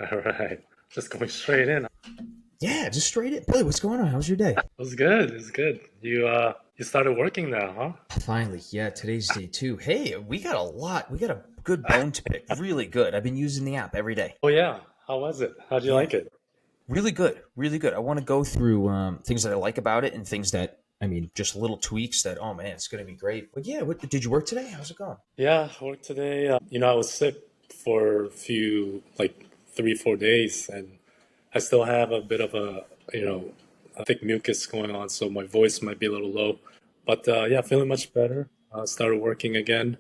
All right. Just going straight in. It Yeah, just straight in. Billy, what's going on? How's your day? was good. It was good. You started working now, Finally, yeah, today's day two. Hey, we got a lot. We got a good bone to pick. Really good. I've been using the app every day. Oh yeah. How was it? How'd you Yeah, like it? really good. Really good. I want to go through things that I like about it and things that, just little tweaks that, oh man, it's going to be great. But yeah, did you work today? How's it going? Yeah, I worked today. I was sick for a few, like 3, 4 days, and I still have a bit of a thick mucus going on, so my voice might be a little low. But yeah, feeling much better. Started working again,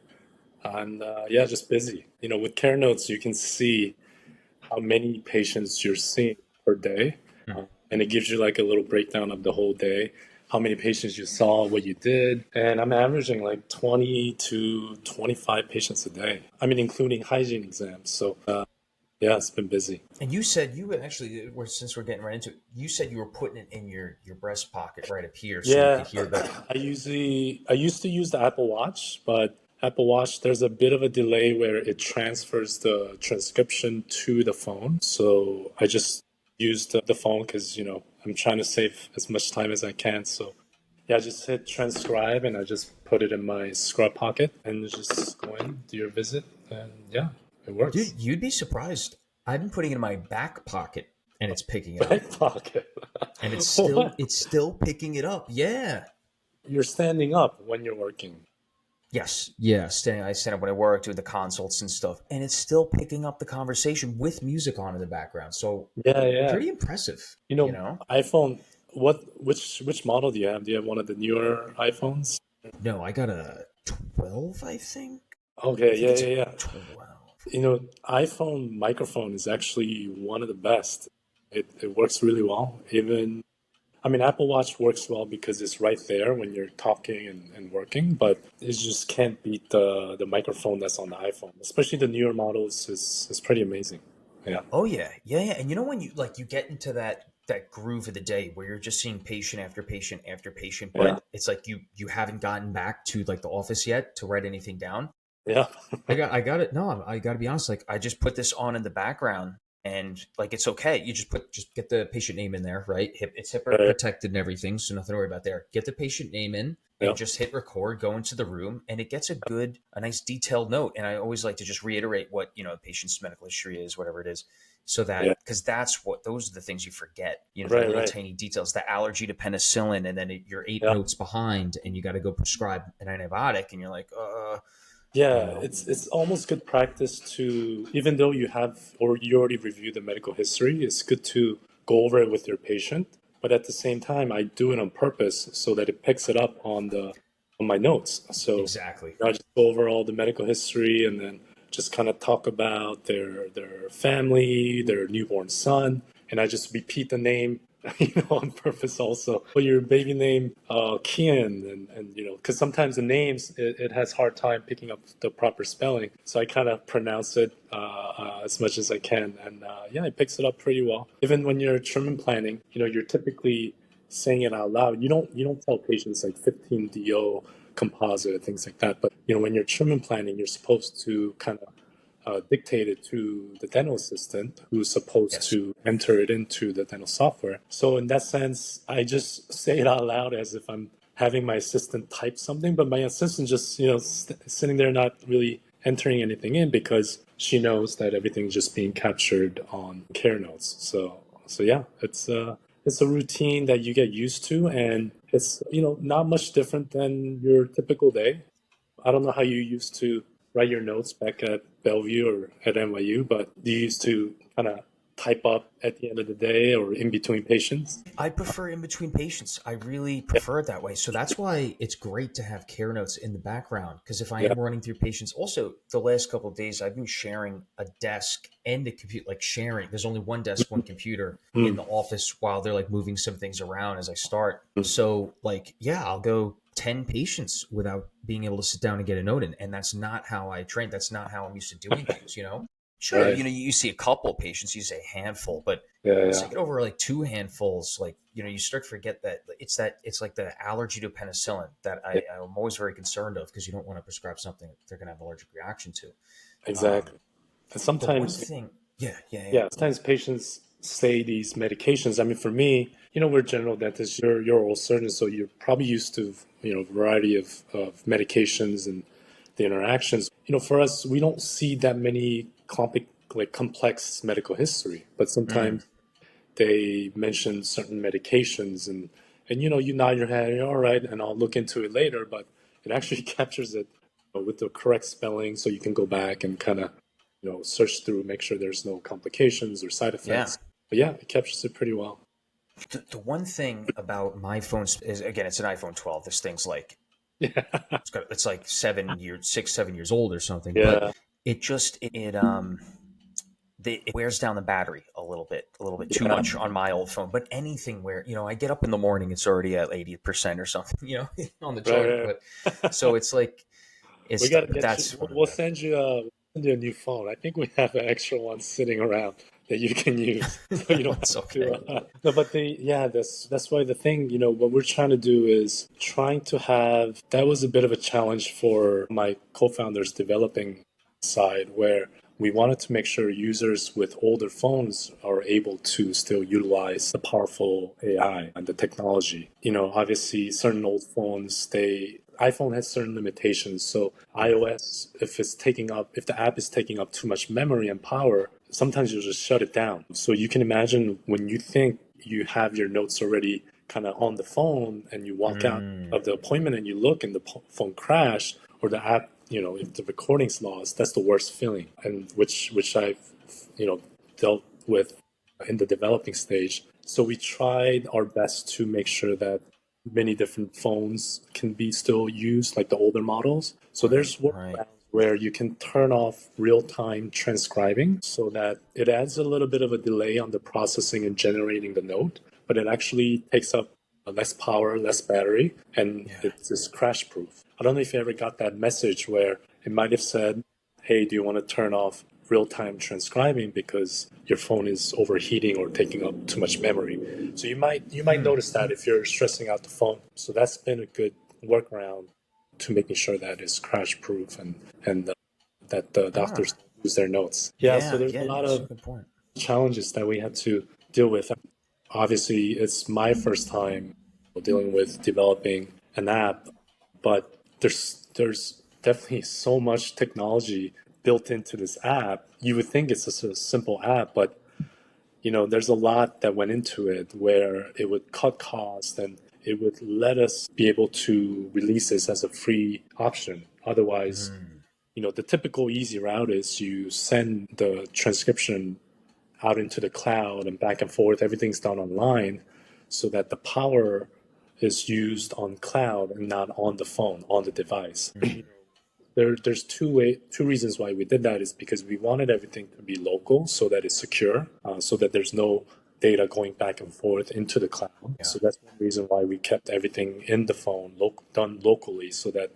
and yeah, just busy. With CareNotes, you can see how many patients you're seeing per day. And it gives you like a little breakdown of the whole day, how many patients you saw, what you did. And I'm averaging like 20 to 25 patients a day. I mean, including hygiene exams. So, yeah, it's been busy. And you said you would actually, since we're getting right into it, you said you were putting it in your breast pocket right up here so you Yeah, could hear the. I used to use the Apple Watch, but Apple Watch, there's a bit of a delay where it transfers the transcription to the phone. So I just used the phone because, I'm trying to save as much time as I can. So yeah, I just hit transcribe and I just put it in my scrub pocket and just go in, do your visit. And yeah, it works. Dude, you'd be surprised. I've been putting it in my back pocket and it's picking it up. Back pocket. And it's still What? it's still picking it up. Yeah. You're standing up when you're working. Yes. Yeah. I stand up when I work, doing the consults and stuff, and it's still picking up the conversation with music on in the background. So Yeah, yeah. pretty impressive, You you know, know? iPhone, which model do you have? Do you have one of the newer iPhones? No, I got a 12, I think. I Okay, think yeah, it's yeah, a yeah. 12. iPhone microphone is actually one of the best. It works really well. I mean, Apple Watch works well because it's right there when you're talking and working, but it just can't beat the microphone that's on the iPhone. Especially the newer models is pretty amazing. Yeah. Oh yeah. Yeah, yeah. And you know when you get into that groove of the day where you're just seeing patient after patient after patient, Yeah. but it's like you haven't gotten back to like the office yet to write anything down. Yeah. I got it. No, I got to be honest. Like I just put this on in the background, and like it's okay. You just get the patient name in there, right? It's HIPAA Right. protected and everything, so nothing to worry about there. Get the patient name in, Yeah. and just hit record. Go into the room, and it gets a nice detailed note. And I always like to just reiterate what the patient's medical history is, whatever it is, so Yeah. that because those are the things you forget. The Right, little right. tiny details, the allergy to penicillin, and then you're eight Yeah. notes behind, and you got to go prescribe an antibiotic, and you're like, you Yeah, know. it's almost good practice to, even though you have or you already reviewed the medical history, it's good to go over it with your patient. But at the same time, I do it on purpose so that it picks it up on my notes. So Exactly. I just go over all the medical history and then just kind of talk about their family, their newborn son, and I just repeat the name, on purpose also. Put your baby name, Kian, and because sometimes the names it has hard time picking up the proper spelling, so I kind of pronounce it as much as I can, and yeah, it picks it up pretty well. Even when you're treatment planning, you're typically saying it out loud. You don't tell patients like 15 DO composite things like that, but when you're treatment planning, you're supposed to kind of dictate it to the dental assistant who's supposed Yes. to enter it into the dental software. So in that sense, I just say it out loud as if I'm having my assistant type something, but my assistant just, sitting there not really entering anything in because she knows that everything's just being captured on CareNotes. So yeah, it's a routine that you get used to, and it's not much different than your typical day. I don't know how you used to write your notes back at Bellevue or at NYU, but do you used to kind of type up at the end of the day or in between patients? I prefer in between patients. I really Yeah, prefer it that way. So that's why it's great to have care notes in the background. Because if I yeah, am running through patients, also the last couple of days, I've been sharing a desk and a computer, like sharing. There's only one desk, one computer in mm, the office while they're like moving some things around as I start. mm, So, like, yeah, I'll go 10 patients without being able to sit down and get a note in. And that's not how I train. That's not how I'm used to doing things. Sure, right. you see a couple patients, you say a handful, but Yeah, once I yeah, get over like two handfuls, like you start to forget that it's like the allergy to penicillin that yeah, I'm always very concerned of because you don't want to prescribe something that they're going to have an allergic reaction to. Um, exactly. And the one sometimes, thing, Yeah. Yeah, sometimes patients say these medications. I mean, for me, we're general dentists, you're oral surgeons, so you're probably used to, variety of medications and the interactions. For us, we don't see that many complex medical history, but sometimes they mention certain medications and you nod your head, all right, and I'll look into it later, but it actually captures it with the correct spelling so you can go back and kind of search through, make sure there's no complications or side Yeah. effects. But yeah, it captures it pretty well. The one thing about my phone is, again, it's an iPhone 12. This thing's like, Yeah. it's like 7 years old or something, but Yeah. it just, it wears down the battery a little bit too Yeah. much on my old phone. But anything where, I get up in the morning, it's already at 80% or something, on the charge. Right, But so right. it's like, We got to but get you. that's one of We'll the, send you a new phone. I think we have an extra one sitting around that you can use, so you don't it's have okay. to. No, but yeah, that's why the thing. What we're trying to do is trying to have. That was a bit of a challenge for my co-founders developing side, where we wanted to make sure users with older phones are able to still utilize the powerful AI and the technology. Obviously, certain old phones, iPhone has certain limitations. So Yeah. iOS, if the app is taking up too much memory and power, sometimes you'll just shut it down. So you can imagine when you think you have your notes already kind of on the phone and you walk out of the appointment and you look and the phone crash or the app, if the recording's lost, that's the worst feeling. And which I've, dealt with in the developing stage. So we tried our best to make sure that many different phones can be still used, like the older models. So Right. there's Right. workarounds where you can turn off real-time transcribing so that it adds a little bit of a delay on the processing and generating the note, but it actually takes up less power, less battery, and Yeah. it's crash proof. I don't know if you ever got that message where it might have said, hey, do you want to turn off real-time transcribing because your phone is overheating or taking up too much memory. So you might notice that if you're stressing out the phone. So that's been a good workaround to making sure that it's crash proof and that the doctors Ah. don't lose their notes. Yeah, so Yeah. there's a Yeah. lot That's a of good point. challenges that we had to deal with. Obviously, it's my first time dealing with developing an app, but there's definitely so much technology built into this app. You would think it's just a simple app, but there's a lot that went into it where it would cut costs and it would let us be able to release this as a free option. Otherwise, the typical easy route is you send the transcription out into the cloud and back and forth. Everything's done online so that the power is used on cloud and not on the phone, on the device. There's two reasons why we did that is because we wanted everything to be local so that it's secure, so that there's no data going back and forth into the cloud. Yeah. So that's one reason why we kept everything in the phone done locally so that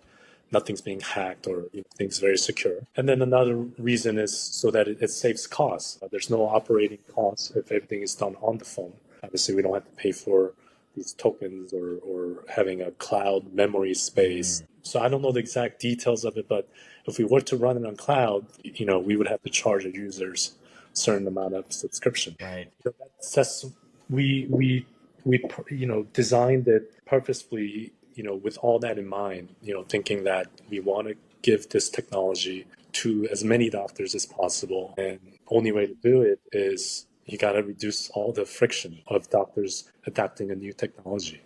nothing's being hacked or things very secure. And then another reason is so that it saves costs. There's no operating costs if everything is done on the phone. Obviously, we don't have to pay for these tokens or having a cloud memory space. So I don't know the exact details of it, but if we were to run it on cloud, we would have to charge the users a certain amount of subscription. Right. That's we designed it purposefully, with all that in mind, thinking that we want to give this technology to as many doctors as possible. And only way to do it is you got to reduce all the friction of doctors adapting a new technology.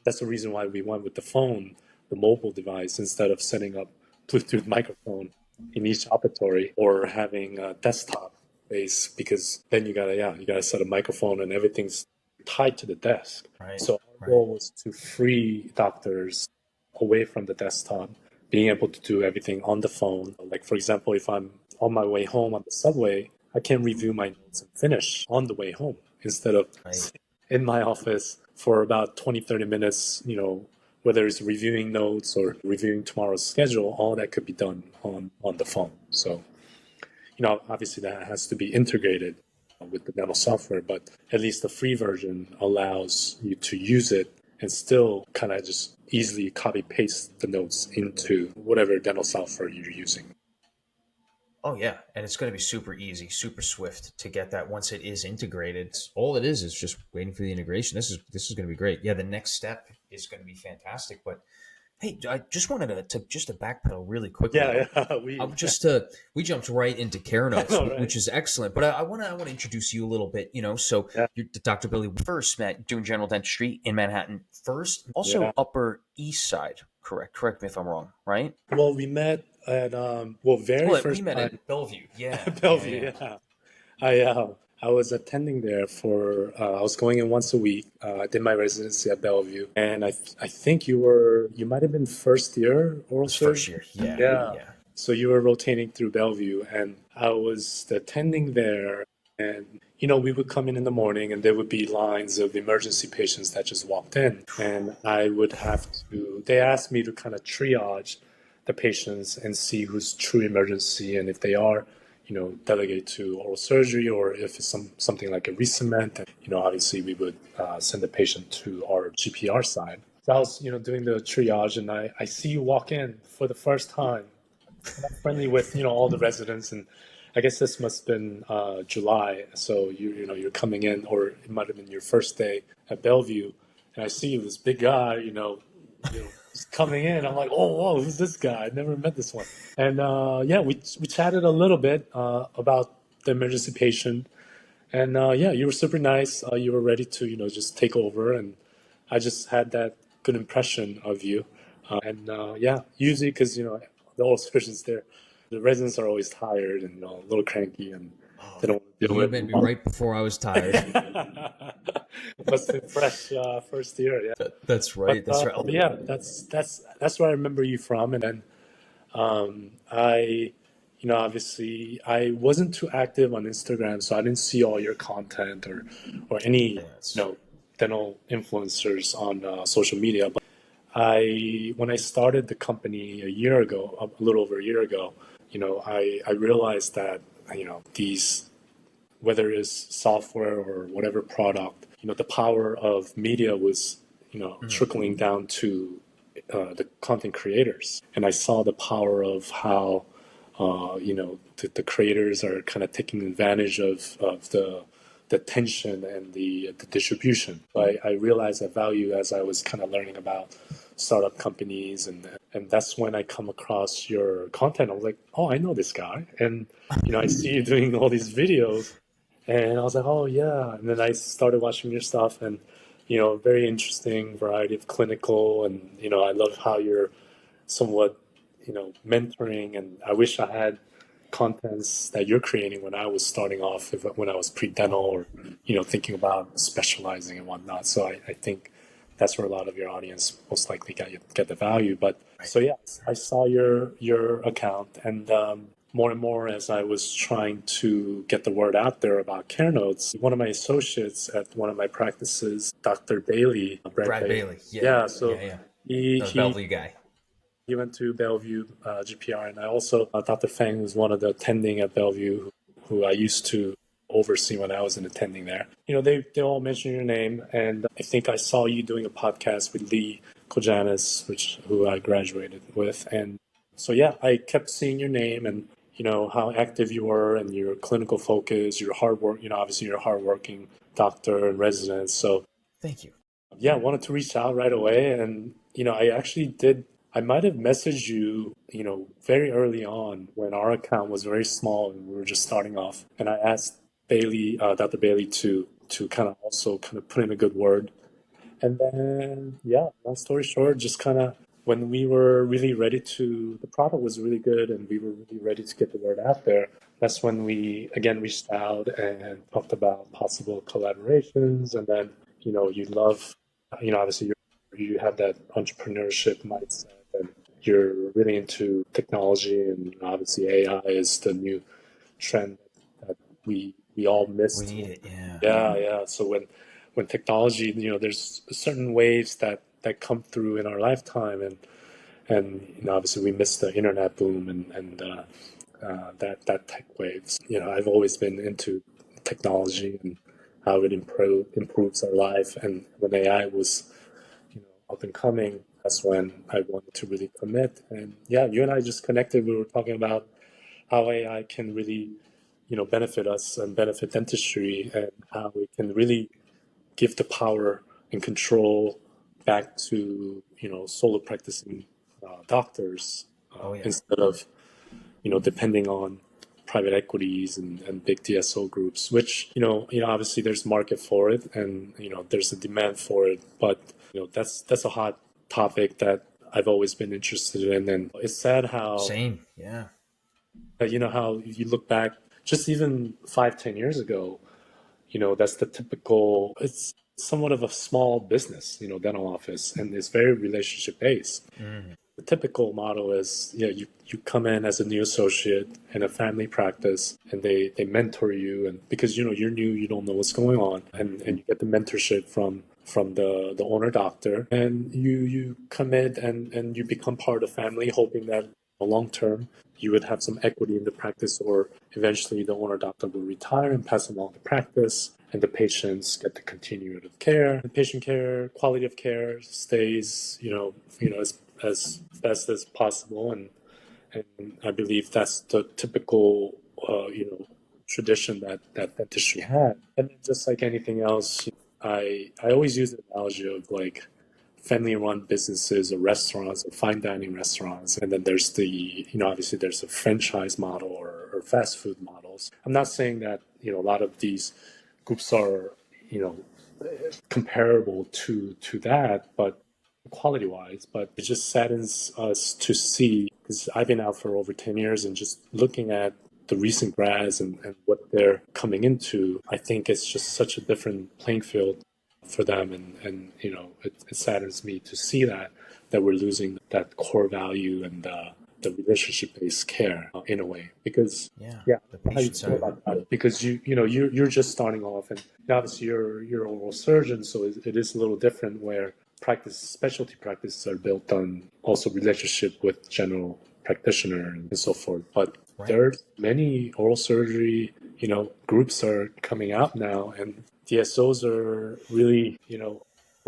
That's the reason why we went with the phone, the mobile device, instead of setting up Bluetooth microphone in each operatory or having a desktop base, because then you gotta set a microphone and everything's tied to the desk. Right. So our Right. goal was to free doctors away from the desktop, being able to do everything on the phone. Like, for example, if I'm on my way home on the subway, I can review my notes and finish on the way home instead of Right. in my office for about 20, 30 minutes, whether it's reviewing notes or reviewing tomorrow's schedule, all that could be done on the phone. So, obviously that has to be integrated with the dental software, but at least the free version allows you to use it and still kind of just easily copy paste the notes into whatever dental software you're using. Oh yeah, and it's going to be super easy, super swift to get that once it is integrated. All it is just waiting for the integration. This is going to be great. Yeah, the next step is going to be fantastic. But hey, I just wanted to just to backpedal really quickly. Yeah, yeah, I we would just we jumped right into care I notes, know, right? which is excellent. But I want to introduce you a little bit. So Yeah, you're Dr. Billy first met doing general dentistry in Manhattan first, yeah. also Upper East Side. Correct. Correct me if I'm wrong. Right. Well, we met at well, very Well, we first met time at Bellevue. Yeah. at Yeah. Bellevue. Yeah. Yeah, I was attending there for I was going in once a week. I did my residency at Bellevue, and I think you might have been first year It oral was first surgery. year. Yeah. Yeah. Yeah. So you were rotating through Bellevue, and I was attending there. And, we would come in the morning, and there would be lines of emergency patients that just walked in. And I would have to, they asked me to kind of triage the patients and see who's true emergency. And if they are, delegate to oral surgery, or if it's something like a re-cement, and, obviously we would send the patient to our GPR side. So I was, doing the triage, and I see you walk in for the first time, and I'm friendly with all the residents, and I guess this must have been July. So you're coming in, or it might have been your first day at Bellevue, and I see this big guy, just coming in. I'm like, oh, whoa, who's this guy? I never met this one. And yeah, we chatted a little bit about the emergency patient, and yeah, you were super nice. You were ready to just take over, and I just had that good impression of you. And yeah, usually because the old surgeons there, the residents are always tired and a little cranky, and Oh, they don't want to deal you with met me a lot. right before I was tired. Must have been fresh first year, yeah. That's But right. That's right. yeah, that's where I remember you from. And then I, obviously I wasn't too active on Instagram, so I didn't see all your content or any Yes. dental influencers on social media. But when I started the company a year ago, a little over a year ago, I realized that these, whether it's software or whatever product, the power of media was trickling down to the content creators, and I saw the power of how the creators are kind of taking advantage of the tension and the distribution. I realized that value as I was kind of learning about startup companies, and that's when I come across your content. I was like, oh, I know this guy, and I see you doing all these videos, and I was like, oh yeah. And then I started watching your stuff, and very interesting variety of clinical, and I love how you're somewhat mentoring, and I wish I had contents that you're creating when I was starting off, when I was pre-dental, Oh, or thinking about specializing and whatnot. So I think that's where a lot of your audience most likely get the value. But right. so yeah, I saw your account, and more and more as I was trying to get the word out there about CareNotes, one of my associates at one of my practices, Dr. Bailey, Brad Brad Bailey, Bailey. Yeah. yeah, Yeah. so Yeah. he Another he Bellevue guy. he went to Bellevue GPR, and I also Dr. Feng was one of the attending at Bellevue who I used to oversee when I was an attending there. They all mentioned your name, and I think I saw you doing a podcast with Lee Kojanis, who I graduated with, and so yeah, I kept seeing your name, and how active you were, and your clinical focus, your hard work. Obviously you're a hardworking doctor and resident, so Thank you. yeah, I wanted to reach out right away. And, I actually did, I might have messaged you, very early on when our account was very small and we were just starting off. And I asked Bailey, Dr. Bailey to kind of also kind of put in a good word. And then, yeah, long story short, just kind of when we were really ready the product was really good and we were really ready to get the word out there. That's when we again reached out and talked about possible collaborations. And then, you love, obviously you have that entrepreneurship mindset, and you're really into technology. And obviously AI is the new trend that we all We missed. need it. Yeah. Yeah, yeah. So when technology, there's certain waves that come through in our lifetime, and obviously we missed the internet boom, and that tech waves. I've always been into technology and how it improves our life, and when AI was up and coming, that's when I wanted to really commit. And yeah, you and I just connected. We were talking about how AI can really, benefit us and benefit dentistry, and how it can really give the power and control back to, solo practicing doctors, Oh yeah. instead of, depending on private equities and big DSO groups, which, obviously there's market for it, and, there's a demand for it. But, that's a hot topic that I've always been interested in. And it's sad how, Same. Yeah. how you look back just even 5, 10 years ago, that's the typical, it's somewhat of a small business, dental office, and it's very relationship based. Hmm. The typical model is, you come in as a new associate in a family practice, and they mentor you, and because you're new, you don't know what's going on, and you get the mentorship from the owner doctor, and you commit, and you become part of the family, hoping that long term you would have some equity in the practice, or eventually the owner doctor will retire and pass along the practice, and the patients get the continuity of care. The patient care, quality of care stays, as best as possible, and I believe that's the typical, tradition that dentistry had. And just like anything else, I always use the analogy of like family-run businesses or restaurants or fine dining restaurants, and then there's the, obviously there's a franchise model, or fast food models. I'm not saying that, a lot of these groups are, you know comparable to that, but quality wise. But it just saddens us to see, because I've been out for over 10 years, and just looking at the recent grads, and what they're coming into, I think it's just such a different playing field for them. And it saddens me to see that we're losing that core value, and the relationship based care, in a way. Because Yeah. yeah, The how you patient feel side of it. about that? Because you're just starting off, and obviously you're an oral surgeon, so it is a little different, where specialty practices are built on also relationship with general practitioner and so forth. But Right. there's many oral surgery, groups are coming out now, and DSOs are really, oral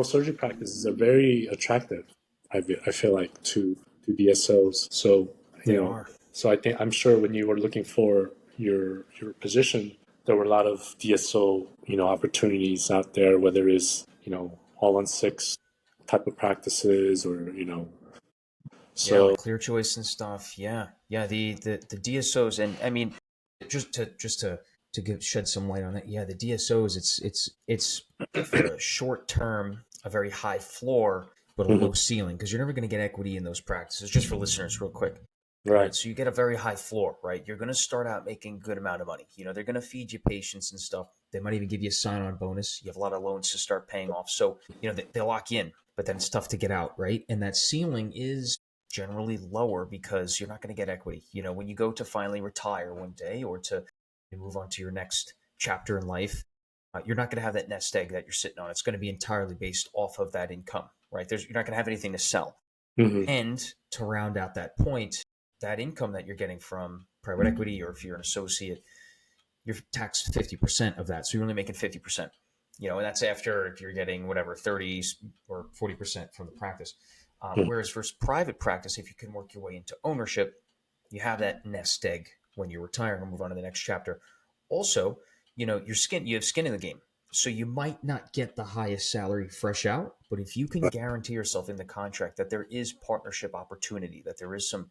surgery practices are very attractive. I feel like to DSOs. So, They are. I'm sure when you were looking for your position, there were a lot of DSO, opportunities out there, whether it's, all on six type of practices, or, Yeah, so like clear choice and stuff. Yeah. Yeah. The DSOs, and I mean, just to shed some light on it. Yeah, the DSOs. It's for a short term, a very high floor, but a mhm, low ceiling, because you're never going to get equity in those practices. Just for listeners, real quick. right. Right. So you get a very high floor, right? You're going to start out making a good amount of money. They're going to feed you patients and stuff. They might even give you a sign on bonus. You have a lot of loans to start paying off. So, they lock you in, but then it's tough to get out, right? And that ceiling is generally lower because you're not going to get equity. When you go to finally retire one day, or to move on to your next chapter in life, you're not going to have that nest egg that you're sitting on. It's going to be entirely based off of that income, right? You're not going to have anything to sell. Hmm. And to round out that point, that income that you're getting from private equity, or if you're an associate, you're taxed 50% of that. So you're only making 50%. And that's after if you're getting whatever 30s or 40% from the practice. Whereas versus private practice, if you can work your way into ownership, you have that nest egg when you're retiring and move on to the next chapter. Also, you have skin in the game. So you might not get the highest salary fresh out, but if you can guarantee yourself in the contract that there is partnership opportunity, that there is some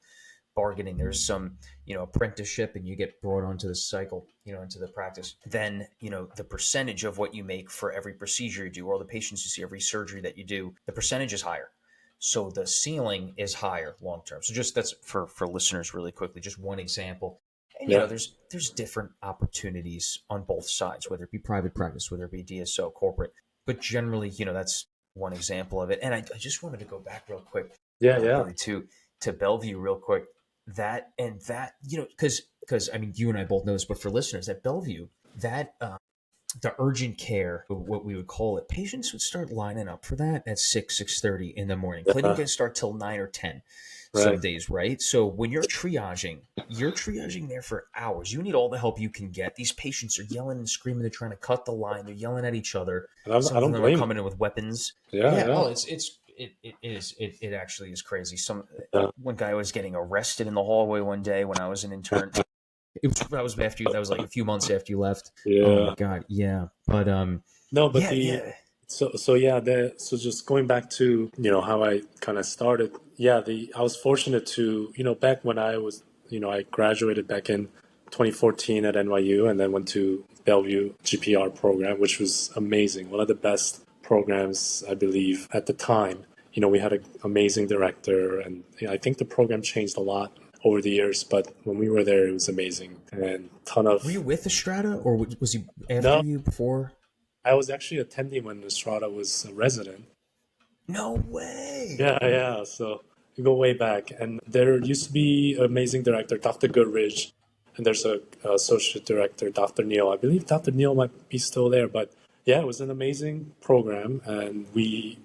bargaining, there's some, apprenticeship, and you get brought onto the cycle, into the practice, then, the percentage of what you make for every procedure you do, or the patients you see, every surgery that you do, the percentage is higher. So the ceiling is higher long term. So just that's for listeners really quickly, just one example. And Yeah. there's different opportunities on both sides, whether it be private practice, whether it be DSO, corporate. But generally, that's one example of it. And I just wanted to go back real quick, Yeah. Yeah. Billy, to Bellevue real quick. That because I mean, you and I both know this, but for listeners, at Bellevue, that the urgent care, what we would call it, patients would start lining up for that at 6:30 in the morning. Clinic Yeah. can start till 9 or 10 some Right. days, right? So when you're triaging there for hours. You need all the help you can get. These patients are yelling and screaming. They're trying to cut the line. They're yelling at each other. And Some I of don't them are blame coming in with weapons. you. Yeah. Yeah. Yeah. Oh, it actually is crazy. Yeah. One guy was getting arrested in the hallway one day when I was an intern. that was after you. That was like a few months after you left. Oh my Yeah. god, yeah. But No, but yeah, the yeah. so yeah, so just going back to, how I kind of started. Yeah, the I was fortunate to, back when I was, I graduated back in 2014 at NYU and then went to Bellevue GPR program, which was amazing. One of the best programs, I believe, at the time. We had an amazing director, and I think the program changed a lot over the years, but when we were there, it was amazing and ton Were you of. with Estrada, or was he after No, you, before? I was actually attending when Estrada was a resident. No way. Yeah, yeah. So we go way back, and there used to be an amazing director, Dr. Goodridge, and there's a associate director, Dr. Neal. I believe Dr. Neal might be still there, but yeah, it was an amazing program, and we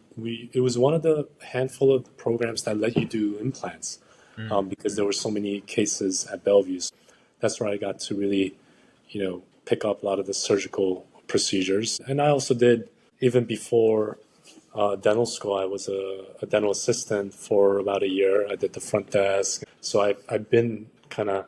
it was one of the handful of programs that let you do implants, Mm. because there were so many cases at Bellevue. So that's where I got to really, pick up a lot of the surgical procedures, and I also did even before dental school. I was a dental assistant for about a year. I did the front desk. So I've been kind of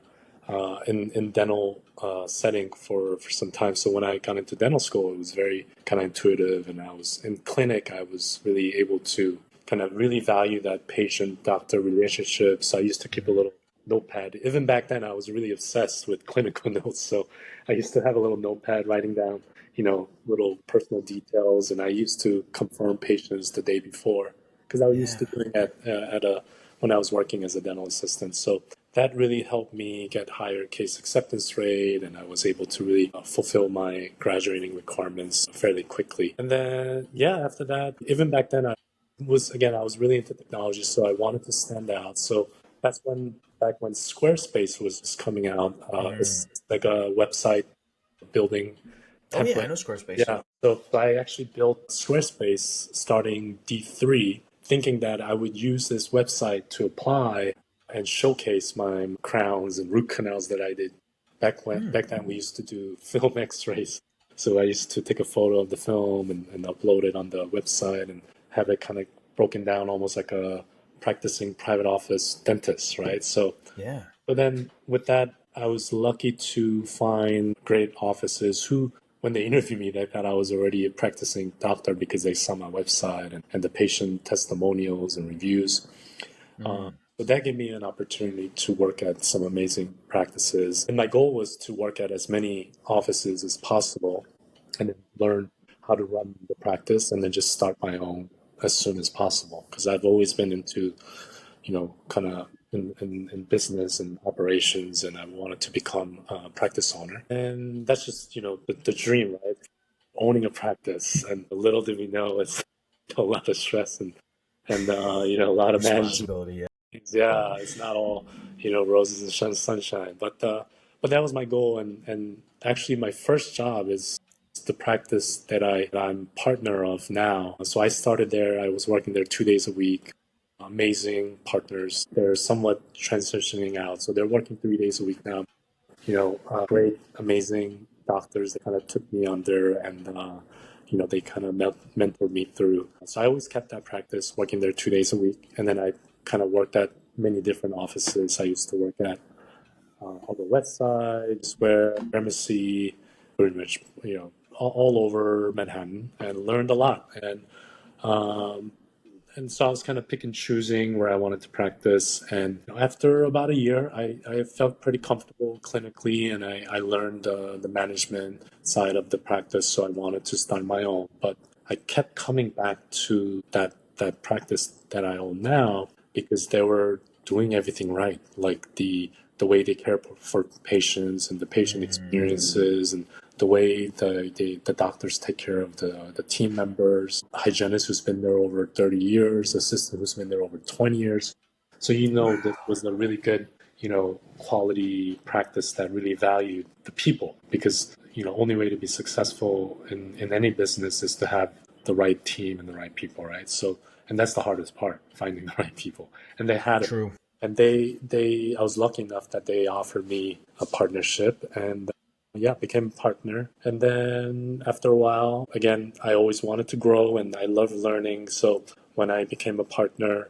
in dental setting for some time. So when I got into dental school, it was very kind of intuitive. And I was in clinic, I was really able to kind of really value that patient-doctor relationship. So I used to keep a little notepad. Even back then, I was really obsessed with clinical notes. So I used to have a little notepad writing down, little personal details, and I used to confirm patients the day before because I was used Yeah. to doing that at a when I was working as a dental assistant. So that really helped me get higher case acceptance rate, and I was able to really fulfill my graduating requirements fairly quickly. And then, yeah, after that, even back then, I was really into technology, so I wanted to stand out. So that's back when Squarespace was just coming out. Mm. It's like a website building Oh yeah, I template. know Squarespace. Yeah. So I actually built Squarespace starting D3, thinking that I would use this website to apply and showcase my crowns and root canals that I did Mm. back then we used to do film x-rays. So I used to take a photo of the film and upload it on the website and have it kind of broken down almost like a practicing private office dentist, right? So Yeah. but then with that, I was lucky to find great offices who, when they interviewed me, they thought I was already a practicing doctor because they saw my website and the patient testimonials and reviews. Mm. So that gave me an opportunity to work at some amazing practices. And my goal was to work at as many offices as possible and then learn how to run the practice and then just start my own as soon as possible. Because I've always been into, kind of in business and operations, and I wanted to become a practice owner. And that's just, the dream, right? Owning a practice. And little did we know it's a lot of stress and a lot of management. Responsibility. Yeah. Yeah, it's not all, roses and sunshine. But that was my goal. And actually, my first job is the practice I'm partner of now. So I started there. I was working there 2 days a week. Amazing partners. They're somewhat transitioning out, so they're working 3 days a week now. Great, amazing doctors that kind of took me under and they kind of mentored me through. So I always kept that practice, working there 2 days a week, and then I kind of worked at many different offices. I used to work at on the west side, Square, Gramercy, pretty much all over Manhattan, and learned a lot. Um, and so I was kind of pick and choosing where I wanted to practice. And after about a year, I felt pretty comfortable clinically, and I learned the management side of the practice. So I wanted to start my own, but I kept coming back to that practice that I own now because they were doing everything right, like the way they care for patients and the patient Mm. experiences and the way the doctors take care of the team members, hygienist who's been there over 30 years, assistant who's been there over 20 years. So this Wow. was a really good, quality practice that really valued the people because, only way to be successful in any business is to have the right team and the right people, right? So, and that's the hardest part, finding the right people. And they had it. True. And I was lucky enough that they offered me a partnership and yeah, became a partner. And then after a while, again, I always wanted to grow and I love learning. So when I became a partner,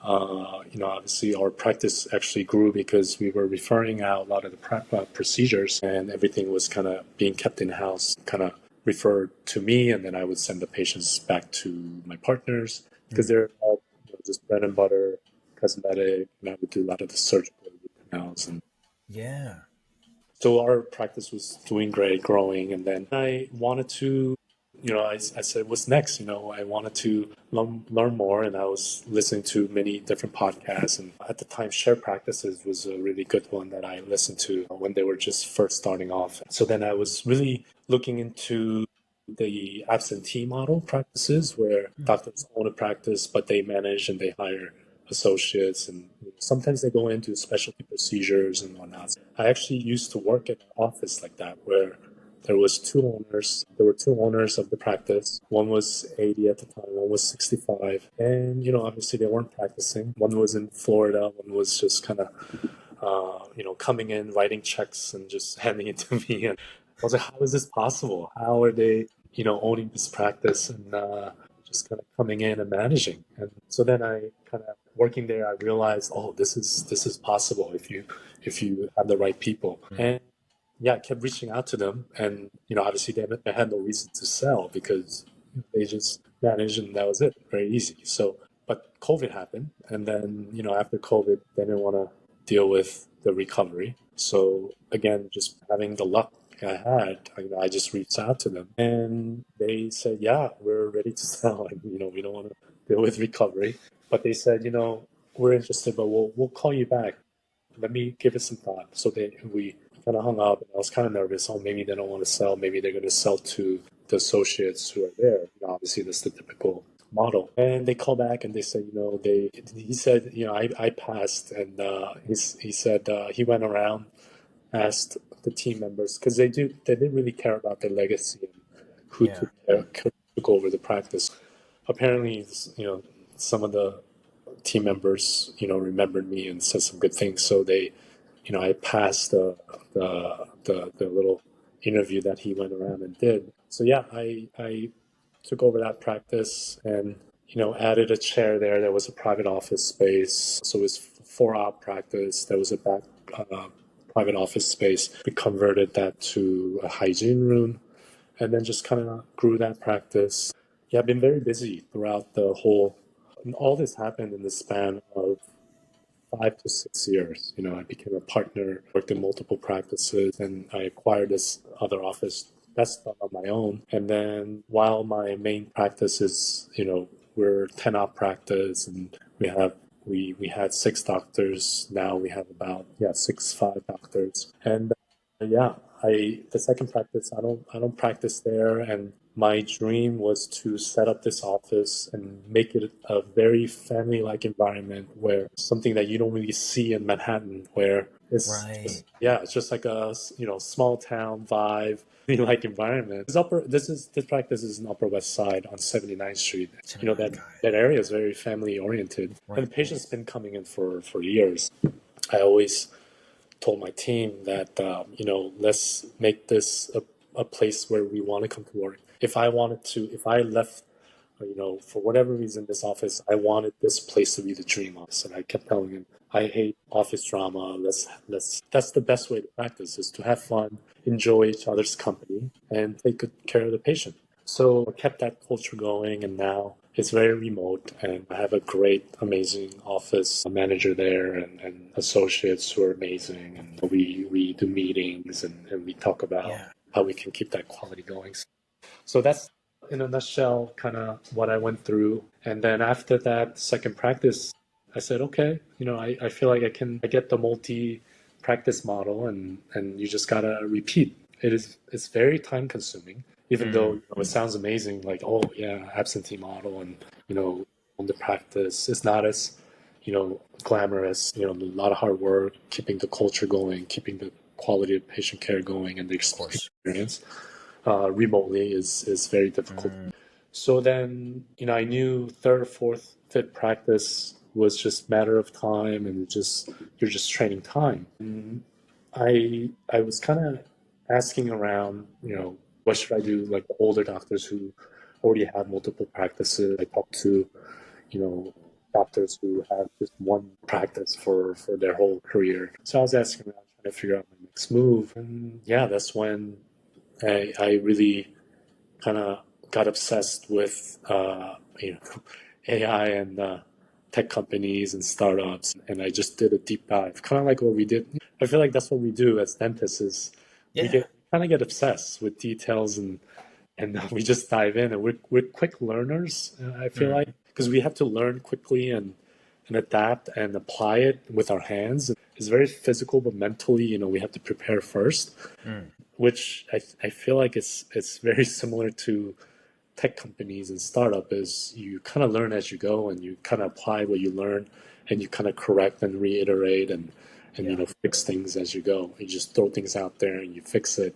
Obviously our practice actually grew because we were referring out a lot of the procedures, and everything was kind of being kept in house, kind of referred to me, and then I would send the patients back to my partners because they're all just bread and butter cosmetic, and I would do a lot of the surgical root canals. And Yeah. so our practice was doing great, growing, and then I wanted to, I said, what's next? I wanted to learn more, and I was listening to many different podcasts. And at the time, Share Practices was a really good one that I listened to when they were just first starting off. So then I was really looking into the absentee model practices where doctors own a practice, but they manage and they hire associates, and sometimes they go into specialty procedures and whatnot. I actually used to work at an office like that where there was two owners. There were two owners of the practice. One was 80 at the time, one was 65. And, obviously they weren't practicing. One was in Florida, one was just kind of, coming in, writing checks and just handing it to me. And I was like, how is this possible? How are they, owning this practice and just kind of coming in and managing? And so then I kind of working there, I realized, oh, this is possible if you have the right people. And yeah, I kept reaching out to them, and obviously they had no reason to sell because they just managed, and that was it, very easy. So, but COVID happened, and then after COVID, they didn't want to deal with the recovery. So again, just having the luck I had, I just reached out to them, and they said, "Yeah, we're ready to sell, and we don't want to deal with recovery." But they said, "We're interested, but we'll call you back. Let me give it some thought." So we kind of hung up, and I was kind of nervous. Oh, maybe they don't want to sell. Maybe they're going to sell to the associates who are there. Obviously, that's the typical model. And they call back and they say, he said, I passed, and he said he went around, asked the team members because they didn't really care about their legacy and who Yeah. took over the practice. Apparently, some of the team members, remembered me and said some good things. So they, I passed the little interview that he went around and did. So yeah, I took over that practice and added a chair there. There was a private office space, so it was 4-hour practice. There was a back private office space. We converted that to a hygiene room, and then just kind of grew that practice. Yeah, I've been very busy throughout the whole. And all this happened in the span of 5 to 6 years. I became a partner, worked in multiple practices, and I acquired this other office. That's done on my own. And then while my main practice is, we're 10-op practice, and we had 6 doctors. Now we have about 5 doctors. And yeah, the second practice, I don't practice there, and my dream was to set up this office and make it a very family-like environment where something that you don't really see in Manhattan, where Right. it's just like a small town vibe, like environment. This practice is in Upper West Side on 79th Street. Got That area is very family oriented, it. and the Right. patient's been coming in for years. I always told my team that let's make this a place where we want to come to work. If I left, for whatever reason, this office, I wanted this place to be the dream office, and I kept telling him, I hate office drama. Let's. That's the best way to practice, is to have fun, enjoy each other's company, and take good care of the patient. So I kept that culture going, and now it's very remote, and I have a great, amazing office manager there, and associates who are amazing, and we do meetings, and we talk about Yeah. how we can keep that quality going. So that's in a nutshell kind of what I went through. And then after that second practice, I said, okay, I feel like I get the multi practice model, and you just gotta repeat. It's very time consuming, even though it sounds amazing, like, oh yeah, absentee model, and on the practice. It's not as glamorous. A lot of hard work, keeping the culture going, keeping the quality of patient care going, and the Of course. experience remotely is very difficult. So then, I knew third, fourth, fifth practice was just matter of time, and you're just training time. And I was kind of asking around, what should I do? Like the older doctors who already have multiple practices. I talked to, you know, doctors who have just one practice for their whole career. So I was asking around trying to figure out my next move. And yeah, that's when I really kind of got obsessed with AI and tech companies and startups, and I just did a deep dive, kind of like what we did. I feel like that's what we do as dentists is we Yeah. get kind of get obsessed with details and we just dive in, and we're quick learners. I feel like Mm, because we have to learn quickly and adapt and apply it with our hands. It's very physical, but mentally, we have to prepare first, mm, which I feel like it's very similar to tech companies and startup is you kind of learn as you go and you kind of apply what you learn and you kind of correct and reiterate and yeah. fix things as you go. You just throw things out there and you fix it.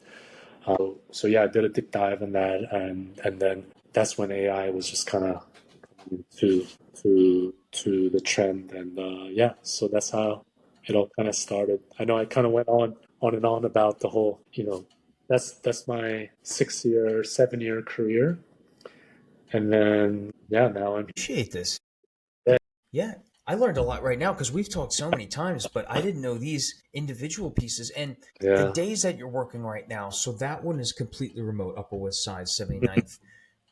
So yeah, I did a deep dive on that and then that's when AI was just kind of to to the trend and yeah, so that's how it all kind of started. I know I kind of went on and on about the whole, that's my 6 year, 7 year career. And then, yeah, now I'm Appreciate this. yeah, Yeah. I learned a lot right now because we've talked so many times, but I didn't know these individual pieces and the yeah. days that you're working right now. So that one is completely remote, Upper West Side, 79th.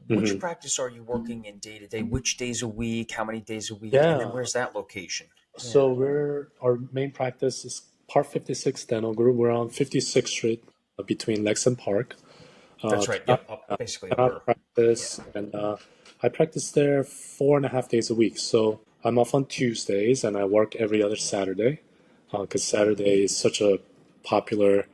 Which Mhm. practice are you working in day to day? Which days a week? How many days a week? And then Yeah. where's that location? Yeah. So our main practice is Part 56 Dental Group. We're on 56th Street between Lex and Park. That's right. Cannot, Yep. Basically cannot upper. Yeah. practice, and I practice there 4.5 days a week. So I'm off on Tuesdays, and I work every other Saturday, because Saturday is such a popular,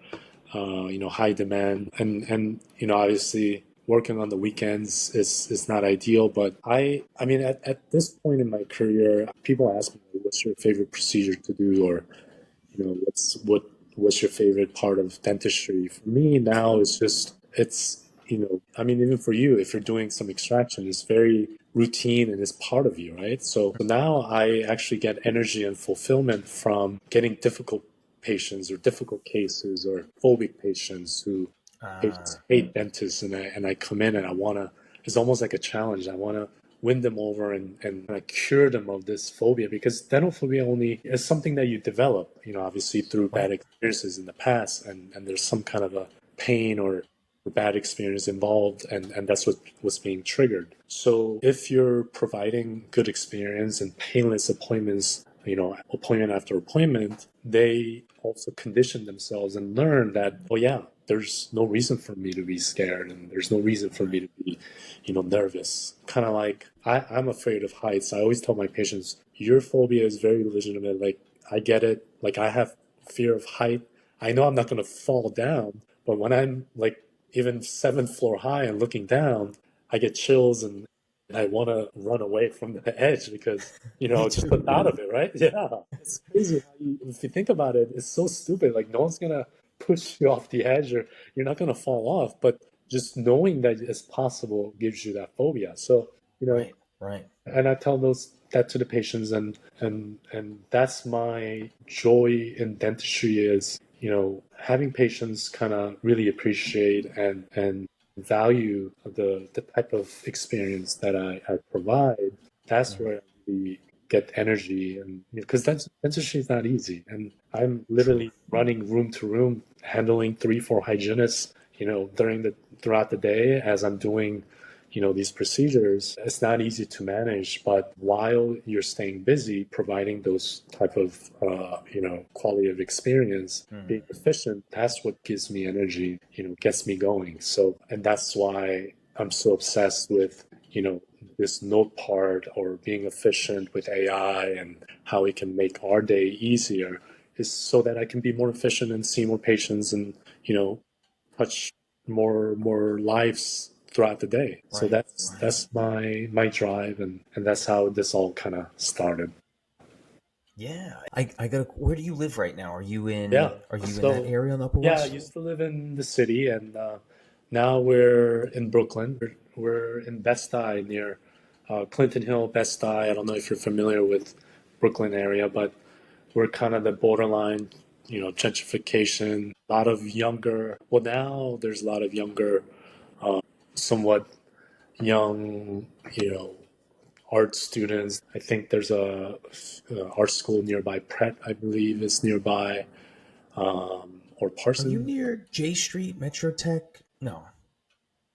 high demand, and obviously working on the weekends is not ideal. But I mean, at this point in my career, people ask me, "What's your favorite procedure to do?" Or what's your favorite part of dentistry? For me now, I mean, even for you, if you're doing some extraction, it's very routine and it's part of you, right? So now I actually get energy and fulfillment from getting difficult patients or difficult cases or phobic patients who patients Uh, hate dentists, and I come in and I want to. It's almost like a challenge. I want to win them over and like cure them of this phobia because dental phobia only is something that you develop, obviously through bad right. experiences in the past, and there's some kind of a pain or bad experience involved, and that's what's being triggered. So if you're providing good experience and painless appointments, appointment after appointment, they also condition themselves and learn that, oh yeah, there's no reason for me to be scared and there's no reason for me Right. to be, nervous. Kind of like I'm afraid of heights. I always tell my patients, your phobia is very legitimate. Like I get it. Like I have fear of height. I know I'm not going to fall down, but when I'm like even seventh floor high and looking down, I get chills and I want to run away from the edge because, Me just the too. thought of it, right? Yeah. It's crazy how if you think about it, it's so stupid. Like no one's going to push you off the edge or you're not going to fall off, but just knowing that it's possible gives you that phobia. So, Right. Right. and I tell those that to the patients, and that's my joy in dentistry is having patients kind of really appreciate and value the type of experience that I provide. That's Mm, where I really get energy, and because dentistry is not easy, and I'm true. literally running room to room, handling 3, 4 hygienists, throughout the day as I'm doing these procedures. It's not easy to manage, but while you're staying busy providing those type of quality of experience, Mm, being efficient, that's what gives me energy, gets me going. So, and that's why I'm so obsessed with this note part or being efficient with AI and how it can make our day easier, is so that I can be more efficient and see more patients and touch more lives throughout the day. So right. that's Right. that's my drive, and that's how this all kind of started. Yeah. I got. Where do you live right now? Yeah. Are you in that So area on the Upper yeah, I West? used to live in the city, and now we're in Brooklyn. We're in Best Eye near Clinton Hill, Best Eye. I don't know if you're familiar with Brooklyn area, but we're kind of the borderline, gentrification. A lot of younger. Well, now there's a lot of younger, somewhat young, art students. I think there's a art school nearby. Pratt, I believe, is nearby, or Are you Parson. near J Street, Metro Tech? No,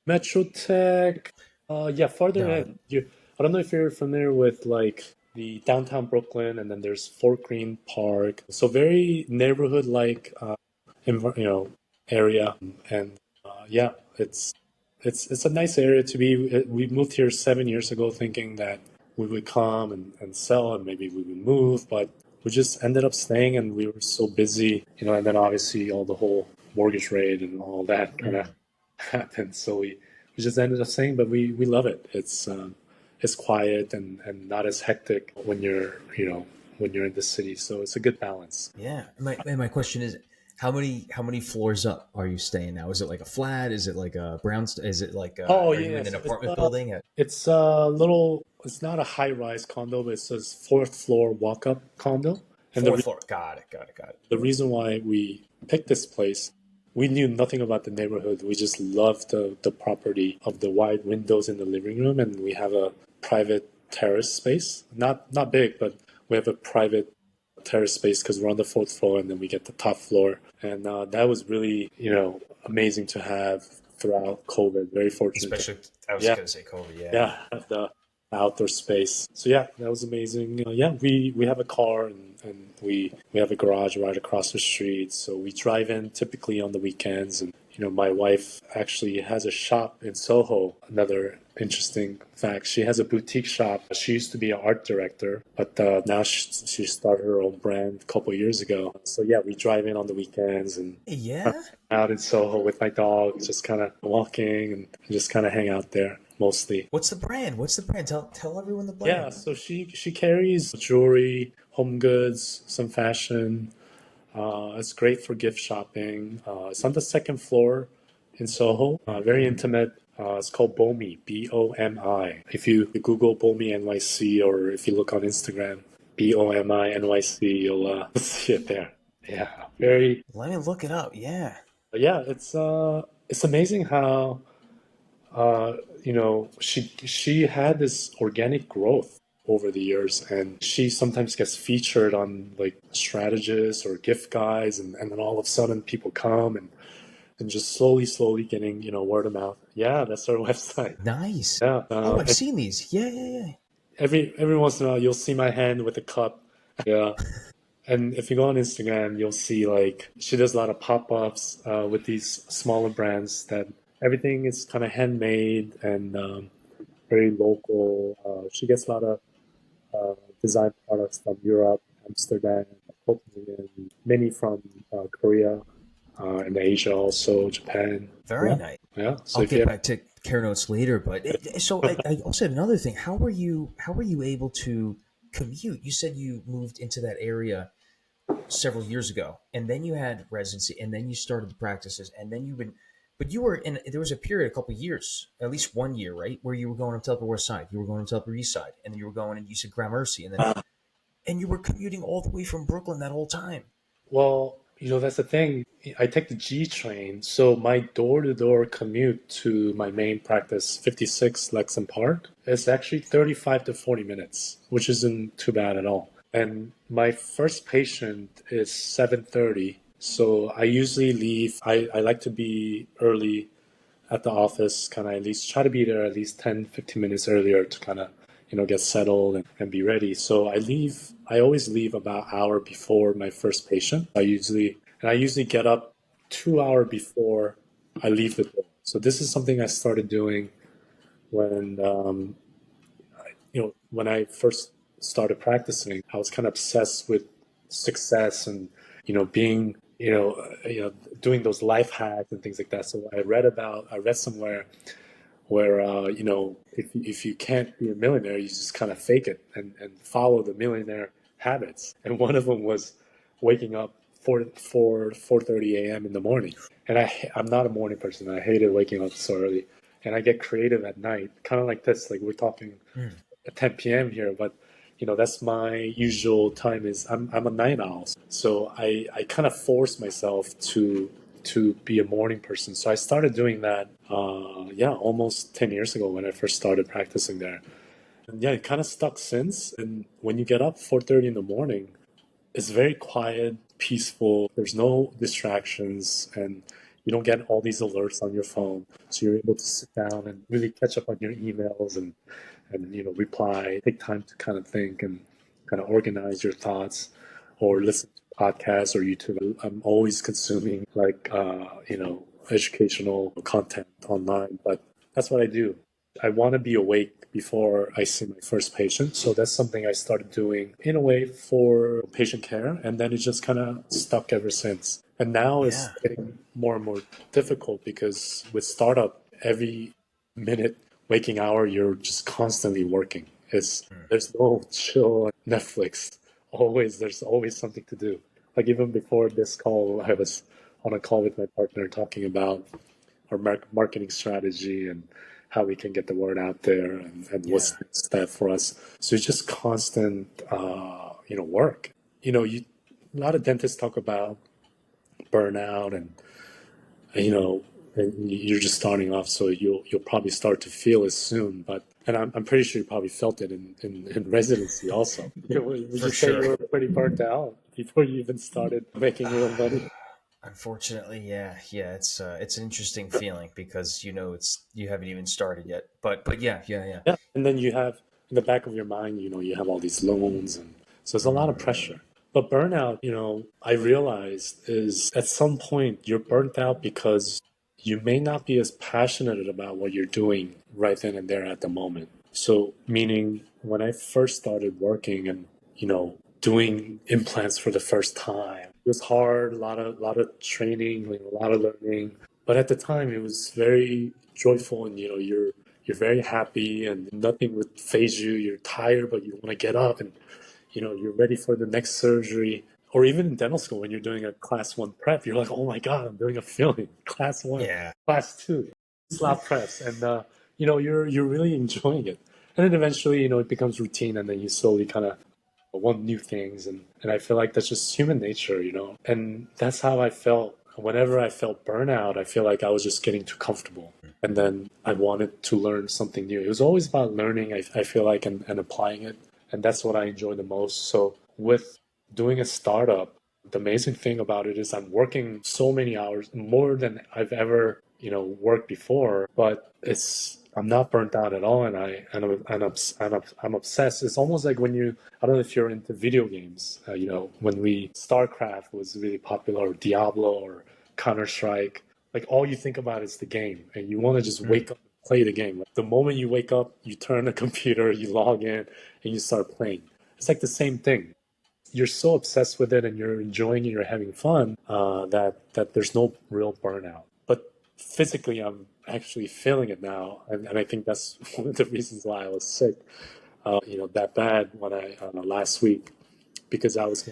Metro Tech. Yeah, farther no. in. I don't know if you're familiar with like the downtown Brooklyn, and then there's Fort Greene Park. So very neighborhood like, area, and yeah, it's a nice area to be. We moved here 7 years ago, thinking that we would come and sell, and maybe we would move, but we just ended up staying, and we were so busy, and then obviously all the whole mortgage rate and all that kind of Mm. happened. So we just ended up staying, but we love it. It's quiet and not as hectic when you're in the city. So it's a good balance. Yeah. My question is, how many floors up are you staying now? Is it like a flat? Is it like a brown? Is it like Oh are you yeah, in an so apartment building? it's a little. It's not a high rise condo, but it's a fourth floor walk up condo. And Fourth floor. Got it. Got it. Got it. the reason why we picked this place, we knew nothing about the neighborhood. We just loved the property of the wide windows in the living room, and we have a private terrace space. Not big, but we have a private terrace space because we're on the fourth floor, and then we get the top floor. And that was really, amazing to have throughout COVID. Very fortunate to, Especially, I was yeah, gonna say COVID. Yeah. yeah, have the outdoor space. So yeah, that was amazing. Yeah, we have a car, and we have a garage right across the street. So we drive in typically on the weekends. And my wife actually has a shop in Soho. Another interesting fact: she has a boutique shop. She used to be an art director, but now she started her own brand a couple of years ago. So yeah, we drive in on the weekends and Yeah. out in Soho with my dog, just kind of walking and just kind of hang out there mostly. What's the brand? What's the brand? Tell everyone the Yeah, brand. so she carries jewelry, home goods, some fashion. It's great for gift shopping. It's on the second floor in Soho. Very intimate. It's called Bomi, Bomi. If you Google Bomi NYC, or if you look on Instagram, Bomi NYC, you'll see it there. Yeah, very. Let me look it up. Yeah. Yeah, it's amazing how she had this organic growth over the years, and she sometimes gets featured on like strategists or gift guides, and then all of a sudden people come and just slowly getting, word of mouth. Yeah, that's our website. Nice. Yeah, Oh, I've seen these. Yeah. Yeah. Yeah. every once in a while you'll see my hand with a cup. Yeah. And if you go on Instagram, you'll see like she does a lot of pop-ups with these smaller brands that everything is kind of handmade and very local. She gets a lot of design products from Europe, Amsterdam, Copenhagen, many from Korea and Asia, also Japan. Very Yeah, nice. yeah. So I'll if you get have, back to CareNotes later, but so I also had another thing. How were you able to commute? You said you moved into that area several years ago, and then you had residency, and then you started the practices, and then you've been. But you were in. There was a period, a couple of years, at least 1 year, right, where you were going up to Upper West Side, you were going up to Upper East Side, and then you were going, and you said Gramercy, and you were commuting all the way from Brooklyn that whole time. well, that's the thing. I take the G train, so my door-to-door commute to my main practice, 56 Lexington Park, is actually 35 to 40 minutes, which isn't too bad at all. And my first patient is 7:30, so I usually leave. I like to be early at the office, kind of at least try to be there at least 10, 15 minutes earlier to kind of, get settled and be ready. So I always leave about an hour before my first patient. I usually get up 2 hours before I leave the door. So this is something I started doing when, when I first started practicing. I was kind of obsessed with success and, being, doing those life hacks and things like that. So I read somewhere where if you can't be a millionaire, you just kind of fake it and follow the millionaire habits. And one of them was waking up 4:30 a.m. in the morning. And I'm not a morning person. I hated waking up so early. And I get creative at night, kind of like this. Like we're talking Mm. at 10 p.m. here, but that's my usual time. Is I'm a night owl, so I kind of force myself to be a morning person. So I started doing that, yeah, almost 10 years ago when I first started practicing there. And yeah, it kind of stuck since. And when you get up 4:30 in the morning, it's very quiet, peaceful. There's no distractions, and you don't get all these alerts on your phone. So you're able to sit down and really catch up on your emails and reply, take time to kind of think and kind of organize your thoughts, or listen to podcasts or YouTube. I'm always consuming like educational content online, but that's what I do. I want to be awake before I see my first patient. So that's something I started doing in a way for patient care. And then it just kind of stuck ever since. And now it's Yeah. getting more and more difficult because with startup, every minute waking hour, you're just constantly working. There's no chill on Netflix. There's always something to do. Like even before this call, I was on a call with my partner talking about our marketing strategy and how we can get the word out there and what's Yeah. the next step for us. So it's just constant, work. A lot of dentists talk about burnout and you're just starting off, so you'll probably start to feel it soon. And I'm pretty sure you probably felt it in residency also. Would For you say sure. you were pretty burnt out before you even started making real money? Unfortunately, yeah, yeah, it's an interesting feeling because it's you haven't even started yet. But yeah, yeah, yeah. Yeah, and then you have in the back of your mind, you have all these loans, and so there's a lot of pressure. But burnout, I realized is at some point you're burnt out because you may not be as passionate about what you're doing right then and there at the moment. So, meaning when I first started working and, doing implants for the first time, it was hard, a lot of training, like, a lot of learning. But at the time, it was very joyful, and you're very happy, and nothing would phase you. You're tired, but you want to get up, and you're ready for the next surgery. Or even in dental school, when you're doing a class one prep, you're like, oh my God, I'm doing a filling, class one, Yeah. class two, slap preps. And, you're really enjoying it. And then eventually, it becomes routine, and then you slowly kind of want new things. And I feel like that's just human nature. And that's how I felt. Whenever I felt burnout, I feel like I was just getting too comfortable. And then I wanted to learn something new. It was always about learning, I feel like, and applying it. And that's what I enjoy the most. So with doing a startup, the amazing thing about it is I'm working so many hours, more than I've ever, worked before, but I'm not burnt out at all, and I'm obsessed. It's almost like when I don't know if you're into video games. When StarCraft was really popular, or Diablo, or Counter Strike. Like all you think about is the game, and you want to just Mm. wake up and play the game. Like, the moment you wake up, you turn the computer, you log in, and you start playing. It's like the same thing. You're so obsessed with it, and you're enjoying it, you're having fun, that there's no real burnout. But physically, I'm actually feeling it now, and I think that's one of the reasons why I was sick, that bad when last week, because I was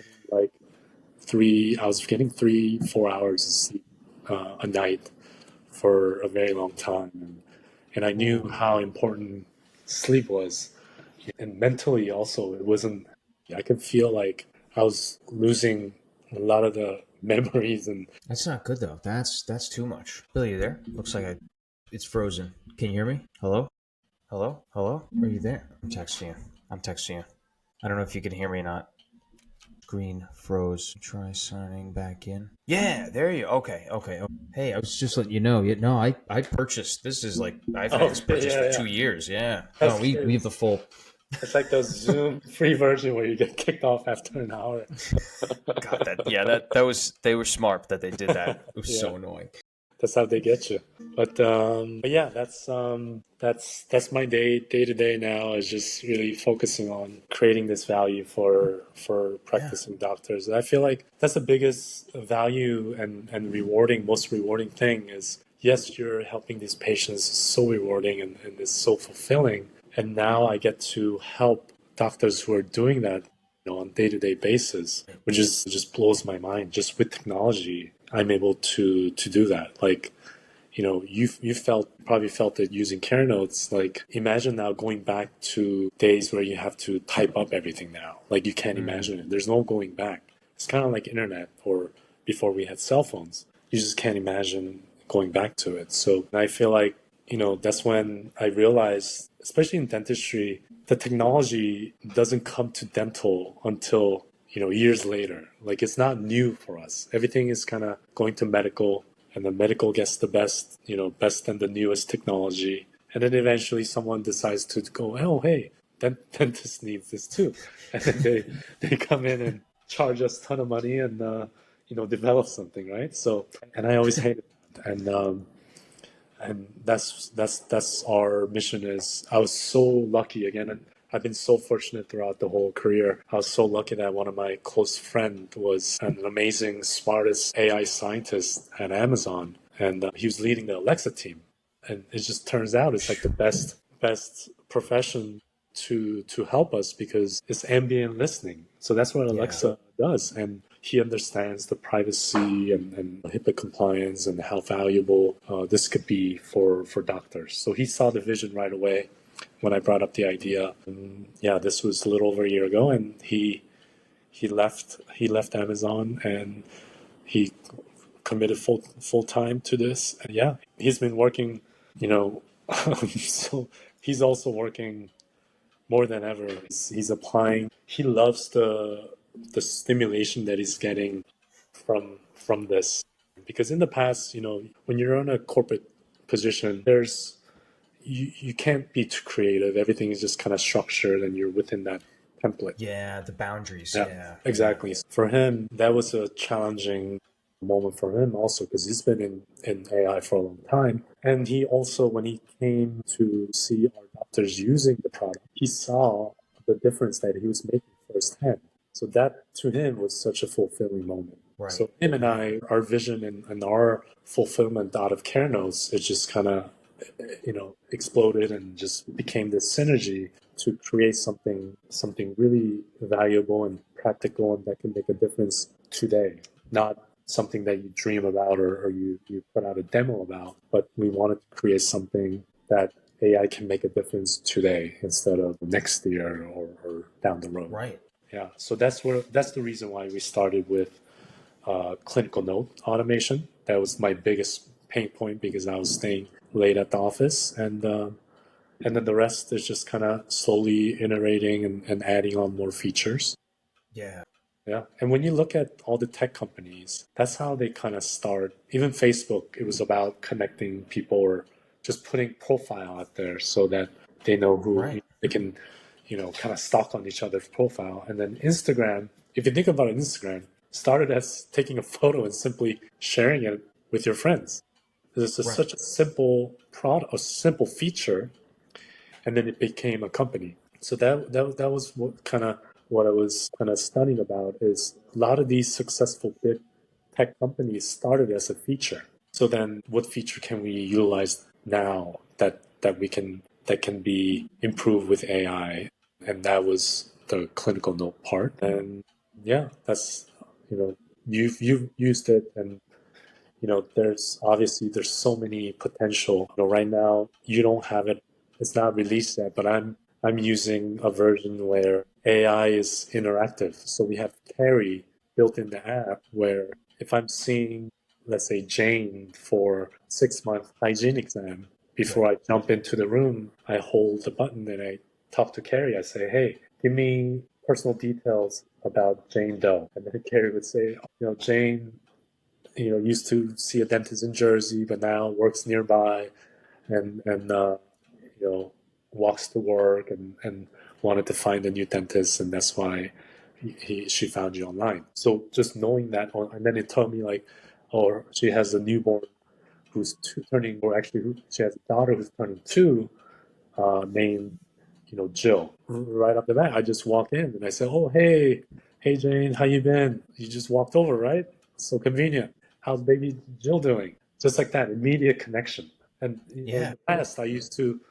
getting 3-4 hours of sleep a night for a very long time, and I knew Ooh. how important sleep was, and mentally also it wasn't. I could feel like I was losing a lot of the memories, and That's not good though. That's too much. Billy, you there? Looks like it's frozen. Can you hear me? Hello? Hello? Hello? Are you there? I'm texting you. I'm texting you. I don't know if you can hear me or not. Screen froze. Try signing back in. Yeah, there you. Okay, okay. Hey, I was just letting you know. No, I purchased. This is like I've had oh this yeah, purchased for yeah, yeah. 2 years. Yeah. No, That's we have it's, the full. it's like those Zoom free version where you get kicked off after an hour. God, that was they were smart that they did that. It was Yeah. so annoying. That's how they get you. But yeah, that's my day to day now, is just really focusing on creating this value for Yeah. practicing doctors. And I feel like that's the biggest value and most rewarding thing is, yes, you're helping these patients. It's so rewarding, and it's so fulfilling. And now I get to help doctors who are doing that, on day-to-day basis, which is just blows my mind. Just with technology, I'm able to do that. Like, you probably felt it using CareNotes. Like, imagine now going back to days where you have to type up everything now. Like, you can't Mm. imagine it. There's no going back. It's kind of like internet, or before we had cell phones. You just can't imagine going back to it. So I feel like that's when I realized, especially in dentistry, the technology doesn't come to dental until, years later. Like it's not new for us. Everything is kind of going to medical, and the medical gets the best, best and the newest technology. And then eventually someone decides to go, oh, hey, dentist needs this too. And then they come in and charge us a ton of money and, develop something, right? So, and I always hate it. And that's our mission is. I was so lucky again, and I've been so fortunate throughout the whole career. I was so lucky that one of my close friend was an amazing, smartest AI scientist at Amazon, and he was leading the Alexa team. And it just turns out it's like the best profession to help us because it's ambient listening. So that's what Yeah. Alexa does, and he understands the privacy and HIPAA compliance and how valuable this could be for doctors. So he saw the vision right away when I brought up the idea. And yeah, this was a little over a year ago, and he left Amazon and he committed full time to this. And yeah, he's been working, you know, so he's also working more than ever. He's applying. He loves the stimulation that he's getting from this, because in the past, when you're in a corporate position, you can't be too creative. Everything is just kind of structured, and you're within that template. Yeah, the boundaries. Yeah, Yeah, yeah. exactly. For him, that was a challenging moment for him also because he's been in AI for a long time. And he also, when he came to see our doctors using the product, he saw the difference that he was making firsthand. So that to him was such a fulfilling moment. Right. So him and I, our vision and our fulfillment out of CareNotes, it just kind of, exploded and just became this synergy to create something really valuable and practical and that can make a difference today, not something that you dream about or you put out a demo about, but we wanted to create something that AI can make a difference today instead of next year or down the road. Right. Yeah, so that's the reason why we started with clinical note automation. That was my biggest pain point because I was staying late at the office, and then the rest is just kind of slowly iterating and adding on more features. Yeah. Yeah. And when you look at all the tech companies, that's how they kind of start. Even Facebook, it was about connecting people or just putting profile out there so that they know who Right. they can, kind of stalk on each other's profile. And then Instagram, if you think about it, Instagram started as taking a photo and simply sharing it with your friends. This is Right. such a simple product, a simple feature, and then it became a company. So that was what I was kind of studying about is a lot of these successful big tech companies started as a feature. So then what feature can we utilize now that can be improved with AI? And that was the clinical note part. And yeah, that's you've used it, and there's so many potential. Right now you don't have it, it's not released yet, but I'm using a version where AI is interactive. So we have Carrie built in the app where if I'm seeing, let's say, Jane for 6 month hygiene exam, before Right. I jump into the room, I hold the button and I talk to Carrie. I say, hey, give me personal details about Jane Doe. And then Carrie would say, Jane used to see a dentist in Jersey, but now works nearby, and walks to work and wanted to find a new dentist, and that's why she found you online. So just knowing that, and then it told me like, or she has a newborn who's turning, or actually she has a daughter who's turning 2, named Jill. Right off the bat, I just walk in and I say, "Oh, hey Jane, how you been? You just walked over, right? So convenient. How's baby Jill doing?" Just like that, immediate connection. And in Yeah. the past, I used to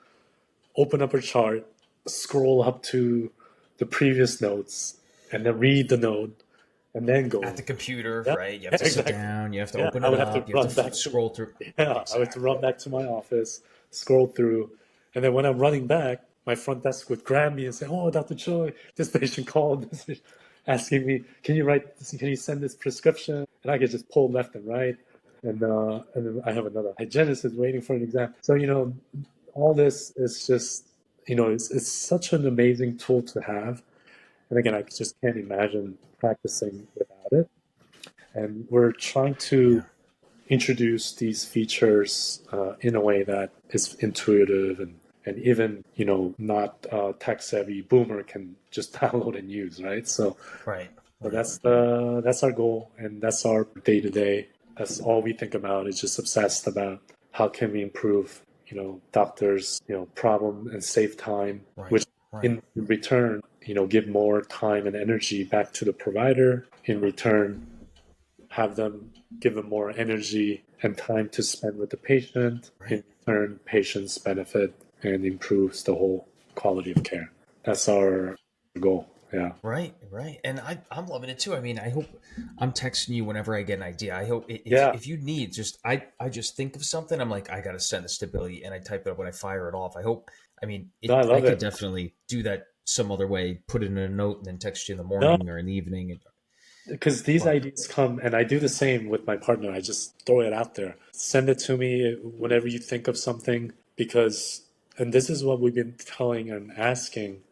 open up a chart, scroll up to the previous notes, and then read the note, and then At go. the computer, Yeah, right? You have to sit exactly. down. You have to Yeah, open I it would have to up. You have run to back to scroll through. I would have to run Exactly. back to my office, scroll through, and then when I'm running back, my front desk would grab me and say, "Oh, Dr. Choi, this patient called, asking me, can you send this prescription?" And I could just pull left and right, And then I have another hygienist is waiting for an exam. So, all this is just, it's such an amazing tool to have. And again, I just can't imagine practicing without it. And we're trying to Yeah. introduce these features in a way that is intuitive and even, not tech savvy boomer can just download and use, right? Right. So Right. that's our goal, and that's our day to day. That's all we think about. Is just obsessed about how can we improve, doctors, problem and save time, Right. which Right. in return, give more time and energy back to the provider. In return, have them give them more energy and time to spend with the patient. In Right. return, patients benefit and improves the whole quality of care. That's our goal. Yeah. Right, right, and I'm loving it too. I mean, I hope I'm texting you whenever I get an idea. I hope Yeah. if you need just I just think of something. I'm like I got to send this to Billy, and I type it up when I fire it off. I hope. I mean, No, I I love could it. definitely do that some other way. Put it in a note and then text you in the No, morning or in the evening. because these But ideas come, and I do the same with my partner. I just throw it out there. Send it to me whenever you think of something, because, and this is what we've been telling and asking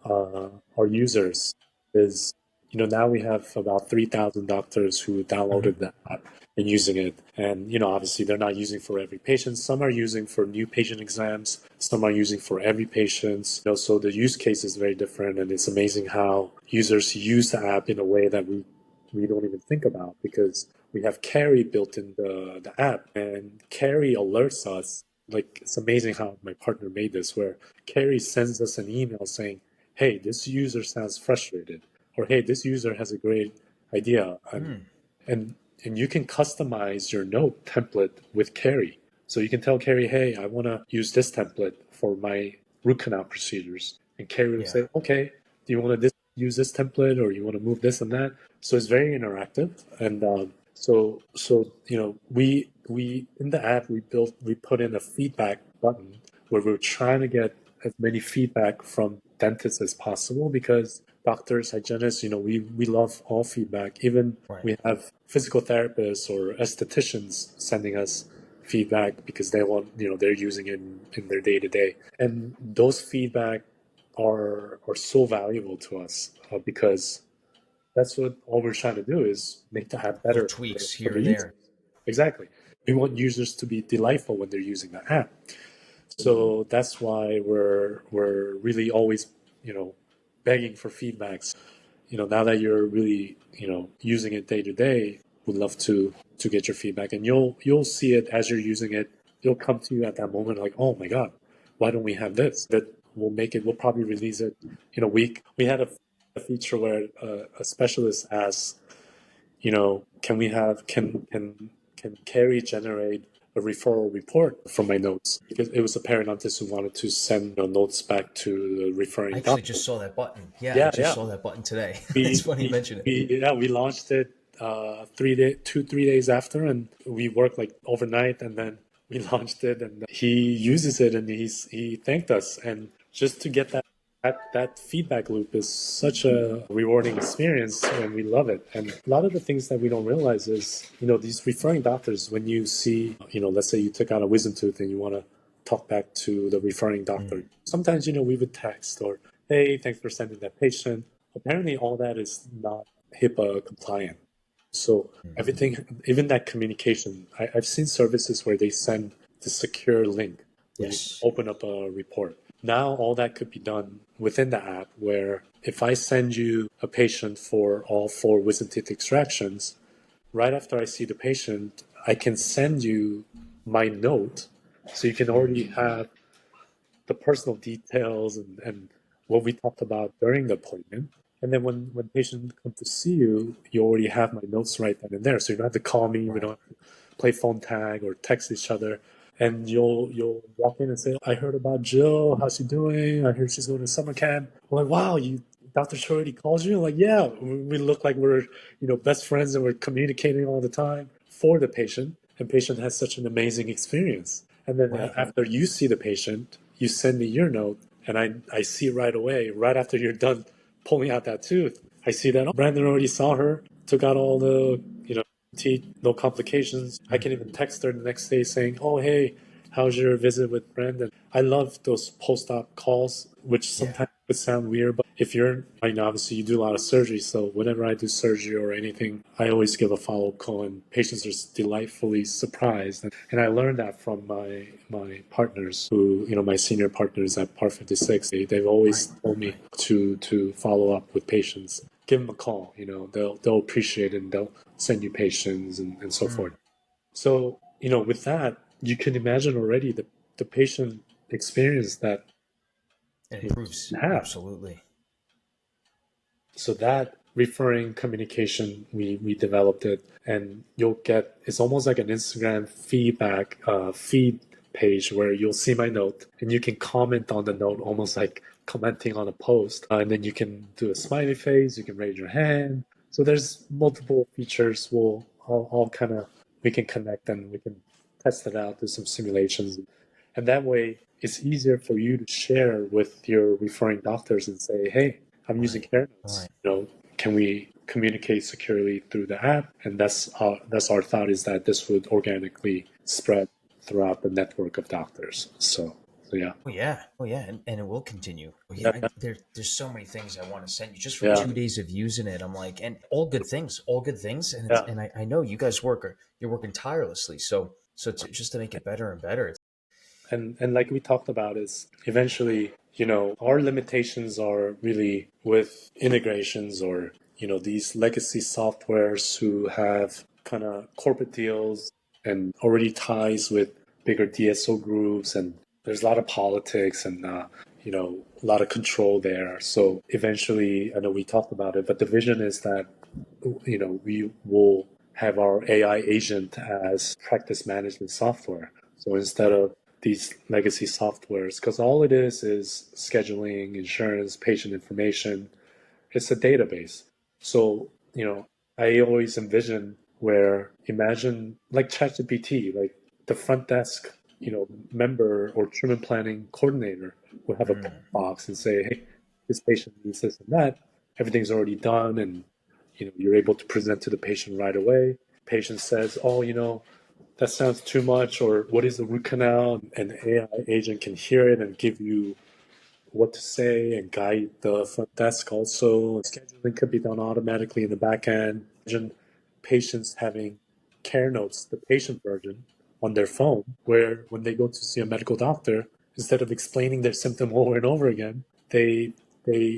our users is, now we have about 3,000 doctors who mhm, downloaded the app and using it. And, obviously they're not using for every patient. Some are using for new patient exams. Some are using for every patient. So the use case is very different. And it's amazing how users use the app in a way that we don't even think about, because we have Carrie built in the app, and Carrie alerts us. Like, it's amazing how my partner made this, where Carrie sends us an email saying, hey, this user sounds frustrated, or hey, this user has a great idea, mm, and and you can customize your note template with Carrie. So you can tell Carrie, hey, I want to use this template for my root canal procedures, and Carrie will yeah, say, okay, do you want to use this template, or you want to move this and that? So it's very interactive, and so we in the app we put in a feedback button where we're trying to get as many feedback from dentists as possible, because doctors, hygienists, we love all feedback. Even right, we have physical therapists or estheticians sending us feedback because they want, they're using it in their day to day. And those feedback are so valuable to us, because that's what all we're trying to do is make the app little better tweaks for here the or users. there. Exactly. We want users to be delightful when they're using the app. So that's why we're really always, begging for feedbacks. Now that you're really, using it day to day, would love to get your feedback, and you'll see it as you're using it. It'll come to you at that moment, like, oh my God, why don't we have this? That we'll make it. We'll probably release it in a week. We had a feature where a specialist asked, can we have can Carrie generate a referral report from my notes? Because it was a periodontist who wanted to send, notes back to the I referring actually doctor. just saw that button. Yeah, I Yeah, just yeah. saw that button today. It's We funny you we, mention it. we yeah, we launched it 3 days after, and we worked like overnight, and then we launched it, and he uses it, and he thanked us. And just to get that feedback loop is such a rewarding experience, and we love it. And a lot of the things that we don't realize is, these referring doctors, when you see, let's say you took out a wisdom tooth and you want to talk back to the referring Mm, doctor. Sometimes, we would text or, hey, thanks for sending that patient. Apparently, all that is not HIPAA compliant. So mm, everything, even that communication, I've seen services where they send the secure link where you yes. open up a report. Now all that could be done within the app, where if I send you a patient for all four wisdom teeth extractions, right after I see the patient, I can send you my note, so you can Mm, already have the personal details and what we talked about during the appointment. And then when patient come to see you, you already have my notes right then and there. So you don't have to call me. We right. don't have to play phone tag or text each other. And you'll walk in and say, I heard about Jill. How's she doing? I heard she's going to summer camp. I'm like, wow, Dr. Choi already calls you? I'm like, yeah, we look like we're, best friends, and we're communicating all the time for the patient. And patient has such an amazing experience. And then Right. after you see the patient, you send me your note, and I see right away, right after you're done pulling out that tooth, I see that, oh, Brandon already saw her, took out all the, no complications. I can Mm. even text her the next day saying, "Oh, hey, how's your visit with Brandon?" I love those post-op calls, which Yeah. sometimes would sound weird, but if you're, obviously you do a lot of surgery, so whenever I do surgery or anything, I always give a follow-up call, and patients are delightfully surprised. And I learned that from my partners, who, my senior partners at Par 56. They've always Right. told me Right. to follow up with patients. Give them a call. They'll appreciate it, and they'll send you patients and so Mm. forth. So, with that, you can imagine already the patient experience that It you improves. can have. Absolutely. So that referring communication, we developed it, and you'll get, it's almost like an Instagram feed page where you'll see my note and you can comment on the note, almost like commenting on a post. And then you can do a smiley face, you can raise your hand. So there's multiple features. We'll all kind of, we can connect and we can test it out, do some simulations. And that way it's easier for you to share with your referring doctors and say, hey, I'm using Right. CareNotes. Right. Can we communicate securely through the app? And that's our thought, is that this would organically spread throughout the network of doctors. So yeah. Oh yeah, oh yeah, and it will continue. Oh, yeah, Yeah. there's so many things I want to send you just from Yeah. 2 days of using it. I'm like, and all good things, and Yeah. I know you guys you're working tirelessly. So just to make it better and better. And like we talked about, is eventually, our limitations are really with integrations, or these legacy softwares who have kind of corporate deals and already ties with bigger DSO groups, and there's a lot of politics and a lot of control there. So eventually, I know we talked about it, but the vision is that we will have our AI agent as practice management software. So instead Right. of these legacy softwares, because all it is scheduling, insurance, patient information, it's a database. So, I always envision where, imagine like ChatGPT, like the front desk, member or treatment planning coordinator will have a Mm. box and say, hey, this patient needs this and that. Everything's already done, and you're able to present to the patient right away. Patient says, oh, that sounds too much, or what is the root canal? And the AI agent can hear it and give you what to say and guide the front desk also. Scheduling could be done automatically in the back end. Imagine patients having CareNotes, the patient version, on their phone, where when they go to see a medical doctor, instead of explaining their symptom over and over again, they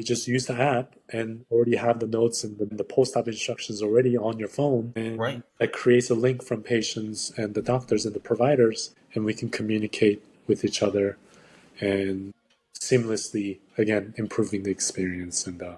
just use the app and already have the notes and the post-op instructions already on your phone. Right. And that creates a link from patients and the doctors and the providers, and we can communicate with each other and seamlessly, again, improving the experience and the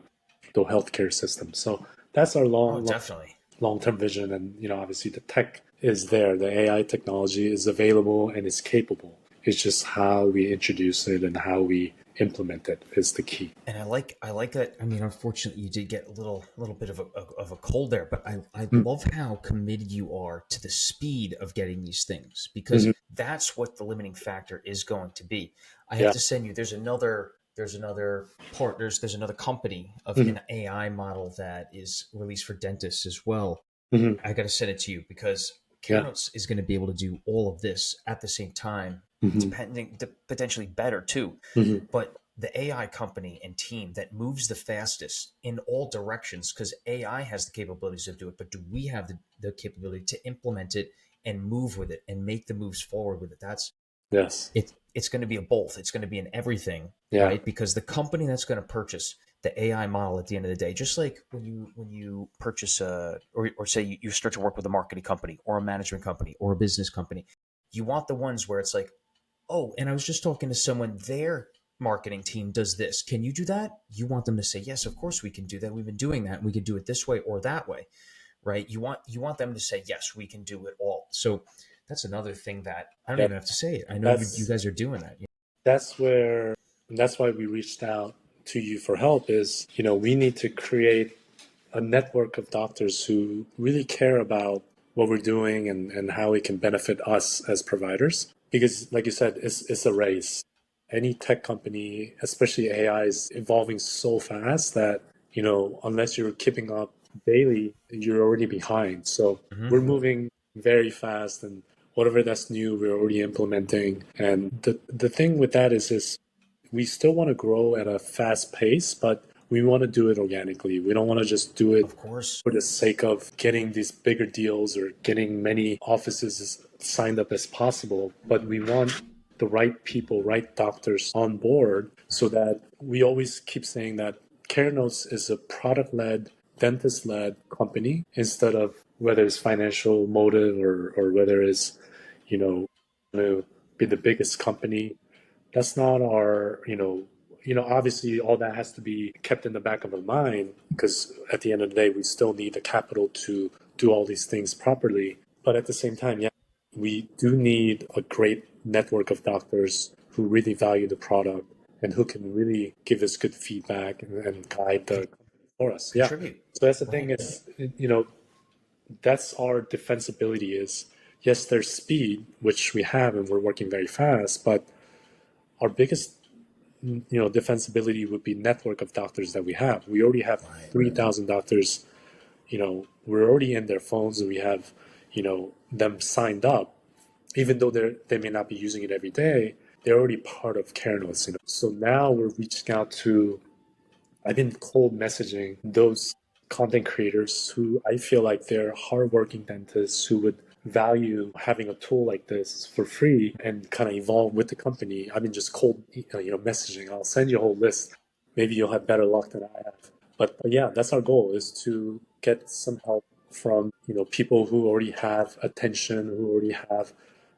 healthcare system. So that's our Oh, long definitely. long term vision. And obviously the tech is there, the AI technology is available and is capable. It's just how we introduce it and how we implement it is the key. And I like that. I mean, unfortunately, you did get a little bit of a cold there, but I Mm. love how committed you are to the speed of getting these things, because Mhm. that's what the limiting factor is going to be. I have Yeah. to send you. There's another part. There's another company of Mhm. an AI model that is released for dentists as well. Mhm. I got to send it to you because Yeah. CareNotes is going to be able to do all of this at the same time, Mhm. depending potentially better too. Mhm. But the AI company and team that moves the fastest in all directions, because AI has the capabilities to do it, but do we have the capability to implement it and move with it and make the moves forward with it? That's Yes. it's going to be a both. It's going to be an everything, Yeah. right? Because the company that's going to purchase the AI model at the end of the day, just like when you purchase or say you start to work with a marketing company or a management company or a business company, you want the ones where it's like, oh, and I was just talking to someone, their marketing team does this. Can you do that? You want them to say, yes, of course we can do that. We've been doing that. We can do it this way or that way, right? You want them to say, yes, we can do it all. So that's another thing that I don't Yeah. even have to say it. I know you That's guys are doing that. that's where that's why we reached out to you for help, is we need to create a network of doctors who really care about what we're doing and how it can benefit us as providers. Because, like you said, it's a race. Any tech company, especially AI, is evolving so fast that, unless you're keeping up daily, you're already behind. So Hmm. we're moving very fast, and whatever that's new, we're already implementing. And the thing with that is we still want to grow at a fast pace, but we want to do it organically. We don't want to just do it Of course. for the sake of getting these bigger deals or getting many offices as signed up as possible. But we want the right people, right doctors on board so that we always keep saying that CareNotes is a product led, dentist led company instead of whether it's financial motive or whether it's, you know, to be the biggest company. That's not our, obviously all that has to be kept in the back of our mind because at the end of the day, we still need the capital to do all these things properly. But at the same time, yeah, we do need a great network of doctors who really value the product and who can really give us good feedback and guide the company for us. Yeah. Contribute. So that's the thing Right. is, that's our defensibility is yes, there's speed, which we have and we're working very fast, but our biggest defensibility would be network of doctors that we have. We already have Right. 3,000 doctors. We're already in their phones and we have them signed up, even though they may not be using it every day. They're already part of CareNotes. So now we're reaching out to, I've been cold messaging those content creators who I feel like they're hardworking dentists who would value having a tool like this for free and kind of evolve with the company. I've been just cold, messaging. I'll send you a whole list. Maybe you'll have better luck than I have. But yeah, that's our goal is to get some help from people who already have attention, who already have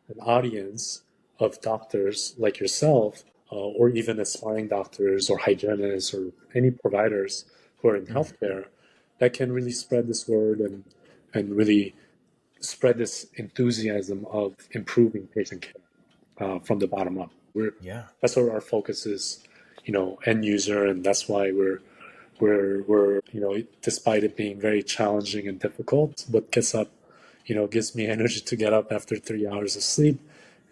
an audience of doctors like yourself, or even aspiring doctors or hygienists or any providers who are in Mm. healthcare that can really spread this word and really spread this enthusiasm of improving patient care from the bottom up. Yeah. That's where our focus is, end user, and that's why we're despite it being very challenging and difficult, what gets up, gives me energy to get up after 3 hours of sleep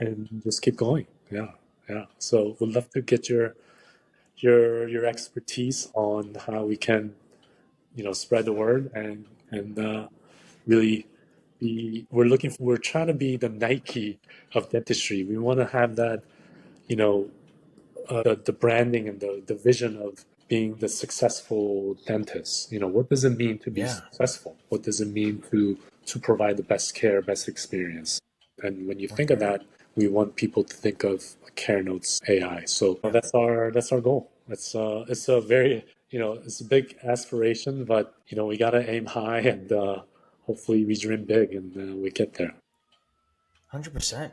and just keep going. Yeah, yeah. So we'd love to get your expertise on how we can, spread the word and really be. We're trying to be the Nike of dentistry. We want to have that, you know, the branding and the vision of being the successful dentist. What does it mean to be Yeah. successful? What does it mean to provide the best care, best experience? And when you think of that, we want people to think of CareNotes AI. So Yeah. that's our goal. It's a very it's a big aspiration, but we gotta aim high and hopefully we dream big and we get there. 100%.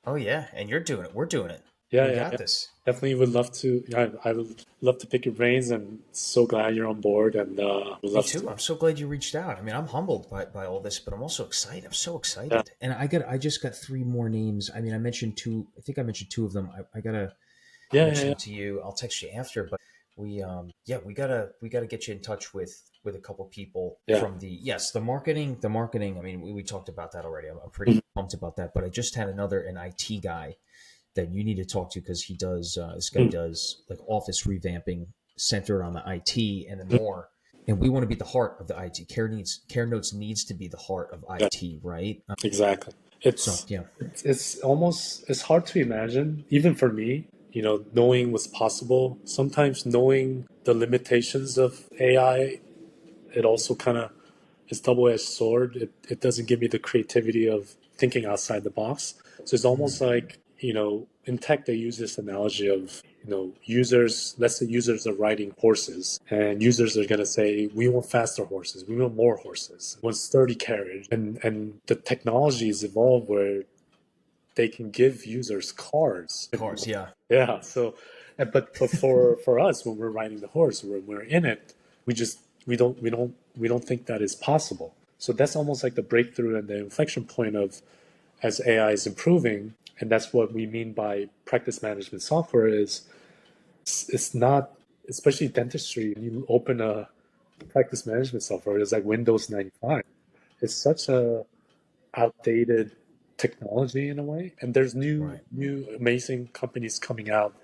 Oh yeah, and you're doing it. We're doing it. Yeah, We yeah, got yeah. this. Definitely would love to. Yeah, I would love to pick your brains, and so glad you're on board. And would Me love too. to. I'm so glad you reached out. I mean, I'm humbled by all this, but I'm also excited. I'm so Yeah, excited. And I just got three more names. I mean, I mentioned two. I think I mentioned two of them. I gotta yeah, yeah, mention yeah. them to you. I'll text you after. But yeah, we gotta get you in touch with a couple people Yeah. from the marketing. The marketing. I mean, we talked about that already. I'm pretty Mhm. pumped about that. But I just had an IT guy that you need to talk to because he does this guy Mhm. does like office revamping centered on the IT and then Mhm. more. And we want to be the heart of the IT. CareNotes needs to be the heart of Yeah, IT, right? exactly. So yeah, It's almost it's hard to imagine, even for me. Knowing what's possible. Sometimes knowing the limitations of AI, it also kind of is double-edged sword. It doesn't give me the creativity of thinking outside the box. So it's almost like, in tech they use this analogy of, users, let's say users are riding horses and users are going to say, we want faster horses, we want more horses, we want sturdy carriage. And the technology is evolved where they can give users cars. of course, yeah, Yeah. So, but for us, when we're riding the horse, when we're in it, we just we don't think that is possible. So that's almost like the breakthrough and the inflection point of as AI is improving, and that's what we mean by practice management software. Is it's not, especially dentistry. When you open a practice management software, it's like Windows 95. It's such a outdated technology in a way, and there's right. new amazing companies coming out.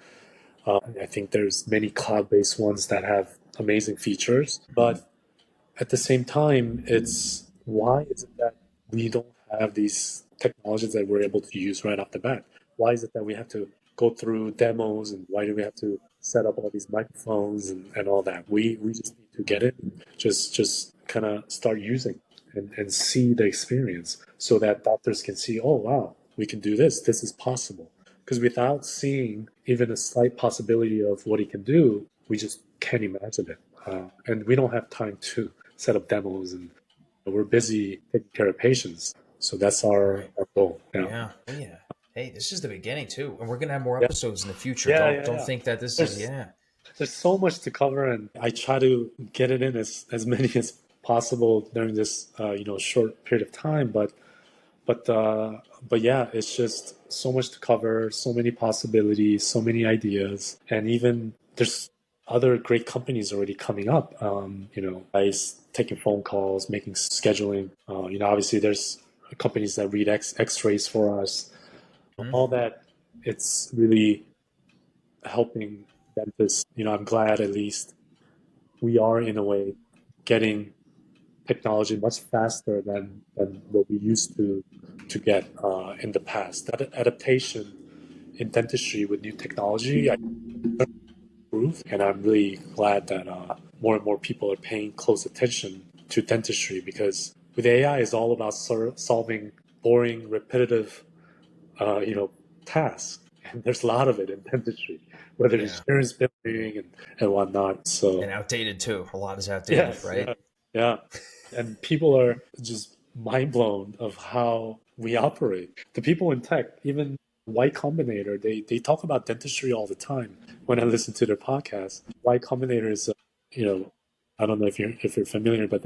I think there's many cloud-based ones that have amazing features, but at the same time, it's why is it that we don't have these technologies that we're able to use right off the bat? Why is it that we have to go through demos and why do we have to set up all these microphones and all that? We just need to get Right. it, just kind of start using and see the experience so that doctors can see, oh wow, we can do this. This is possible. Because without seeing even a slight possibility of what he can do, we just can't imagine it. And we don't have time to set up demos, and we're busy taking care of patients. So that's Right. our goal. Yeah. Yeah. Oh yeah. Hey, this is the beginning too, and we're gonna have more Yeah. episodes in the future. Yeah. Don't Yeah. think that this is There's yeah. there's so much to cover, and I try to get it in as many as possible during this short period of time. But but yeah, it's just so much to cover, so many possibilities, so many ideas, and even there's other great companies already coming up. Guys taking phone calls, making scheduling. Obviously there's companies that read X-rays for us. Mhm. All that, it's really helping dentists. I'm glad at least we are in a way getting technology much faster than what we used to get in the past. That adaptation in dentistry with new technology, I improved, and I'm really glad that more and more people are paying close attention to dentistry because with AI, it's all about solving boring, repetitive, tasks, and there's a lot of it in dentistry, whether it's Yeah. insurance billing and whatnot. So And outdated too. A lot is outdated, yes, right? yeah, yeah. And people are just mind blown of how we operate. The people in tech, even Y Combinator, they talk about dentistry all the time. When I listen to their podcast, Y Combinator is, I don't know if you're familiar, but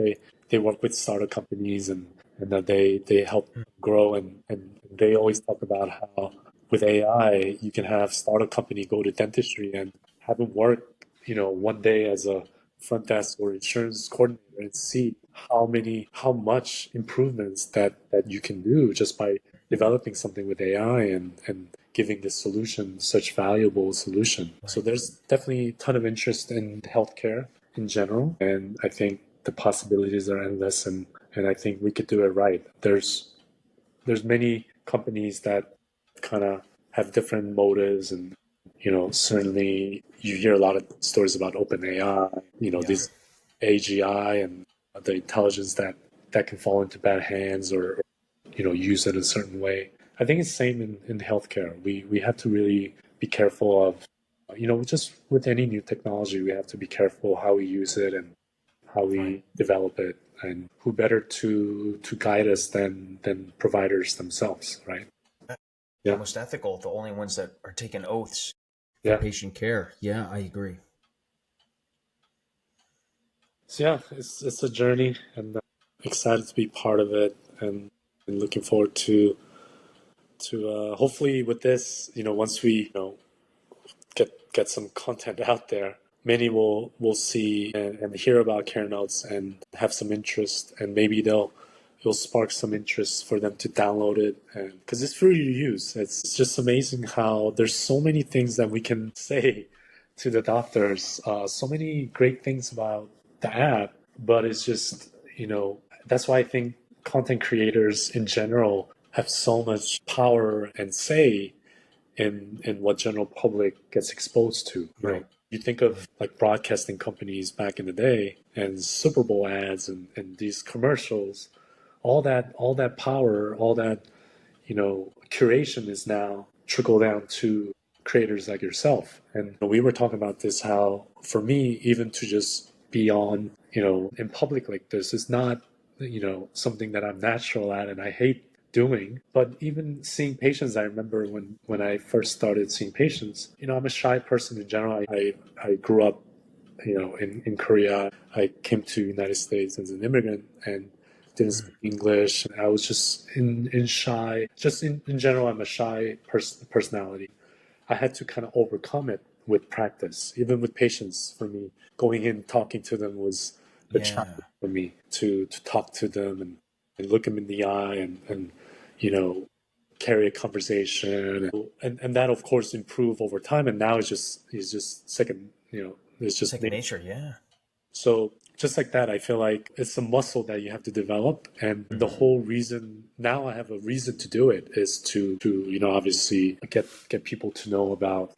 they work with startup companies and that they help grow and they always talk about how with AI you can have startup company go to dentistry and have them work, one day as a front desk or insurance coordinator and see how much improvements that you can do just by developing something with AI and giving the solution such valuable solution. So Right. there's definitely a ton of interest in healthcare in general, and I think the possibilities are endless, and I think we could do it right. There's many companies that kind of have different motives and certainly you hear a lot of stories about OpenAI, Yeah. this AGI and the intelligence that can fall into bad hands or use it a certain way. I think it's the same in healthcare. We have to really be careful of just with any new technology, we have to be careful how we use it and how Right. we develop it, and who better to guide us than providers themselves, right? The Yeah, most ethical, the only ones that are taking oaths for yeah. patient care. Yeah, I agree. So yeah, it's a journey, and excited to be part of it, and looking forward to hopefully with this, once we get some content out there, many will see and hear about CareNotes and have some interest, and maybe it'll spark some interest for them to download it, and because it's free to use. It's just amazing how there's so many things that we can say to the doctors, so many great things about the app, but it's just that's why I think content creators in general have so much power and say in what general public gets exposed to. Right. You think of like broadcasting companies back in the day and Super Bowl ads and these commercials, all that power, all that curation is now trickle down to creators like yourself. And we were talking about this, how for me, even to just be on, in public like this is not, something that I'm natural at and I hate doing. But even seeing patients, I remember when I first started seeing patients, I'm a shy person in general. I grew up, in Korea. I came to United States as an immigrant and didn't speak English. I was just in shy. Just in general, I'm a shy personality. I had to kind of overcome it with practice, even with patients. For me, going in talking to them was the challenge Yeah. for me to talk to them and look them in the eye and you know carry a conversation and that of course improve over time. And now it's just second, it's just Second nature. Yeah. So just like that, I feel like it's a muscle that you have to develop. And the whole reason now I have a reason to do it is to obviously get people to know about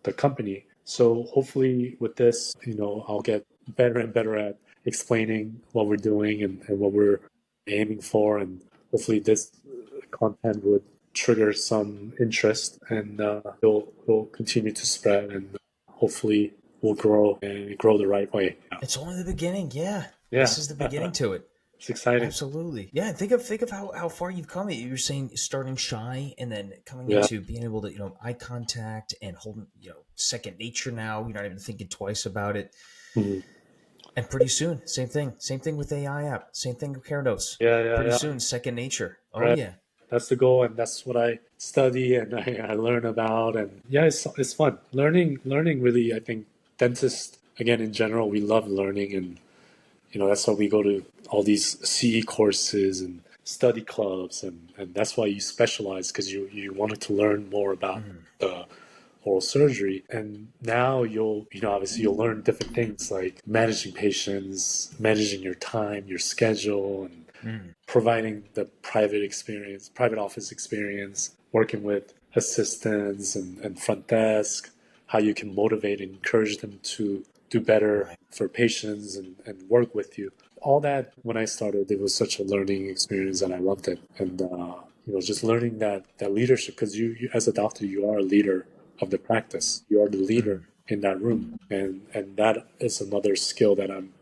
the company. So hopefully with this, I'll get better and better at explaining what we're doing and what we're aiming for. And hopefully this content would trigger some interest and it'll continue to spread and hopefully will grow and grow the right way. It's only the beginning. Yeah. Yeah, This is the beginning to it. it's exciting. Absolutely. Yeah. Think of how far you've come. You were saying starting shy and then coming Yeah. into being able to, eye contact and holding, second nature now. You're not even thinking twice about it. Mhm. And pretty soon, same thing. Same thing with AI app. Same thing with CareNotes. Pretty Yeah. soon, second nature. Oh Right. yeah. That's the goal, and that's what I study and I learn about. And yeah, it's fun. Learning really, I think dentists, again, in general, we love learning. And that's why we go to all these CE courses and study clubs, and that's why you specialize, because you wanted to learn more about the oral surgery. And now obviously you'll learn different things like managing patients, managing your time, your schedule, and providing the private office experience, working with assistants and front desk, how you can motivate and encourage them to do better Right. for patients and work with you. All that, when I started, it was such a learning experience and I loved it. And, just learning that leadership, because you, as a doctor, you are a leader of the practice. You are the leader in that room. And that is another skill that I'm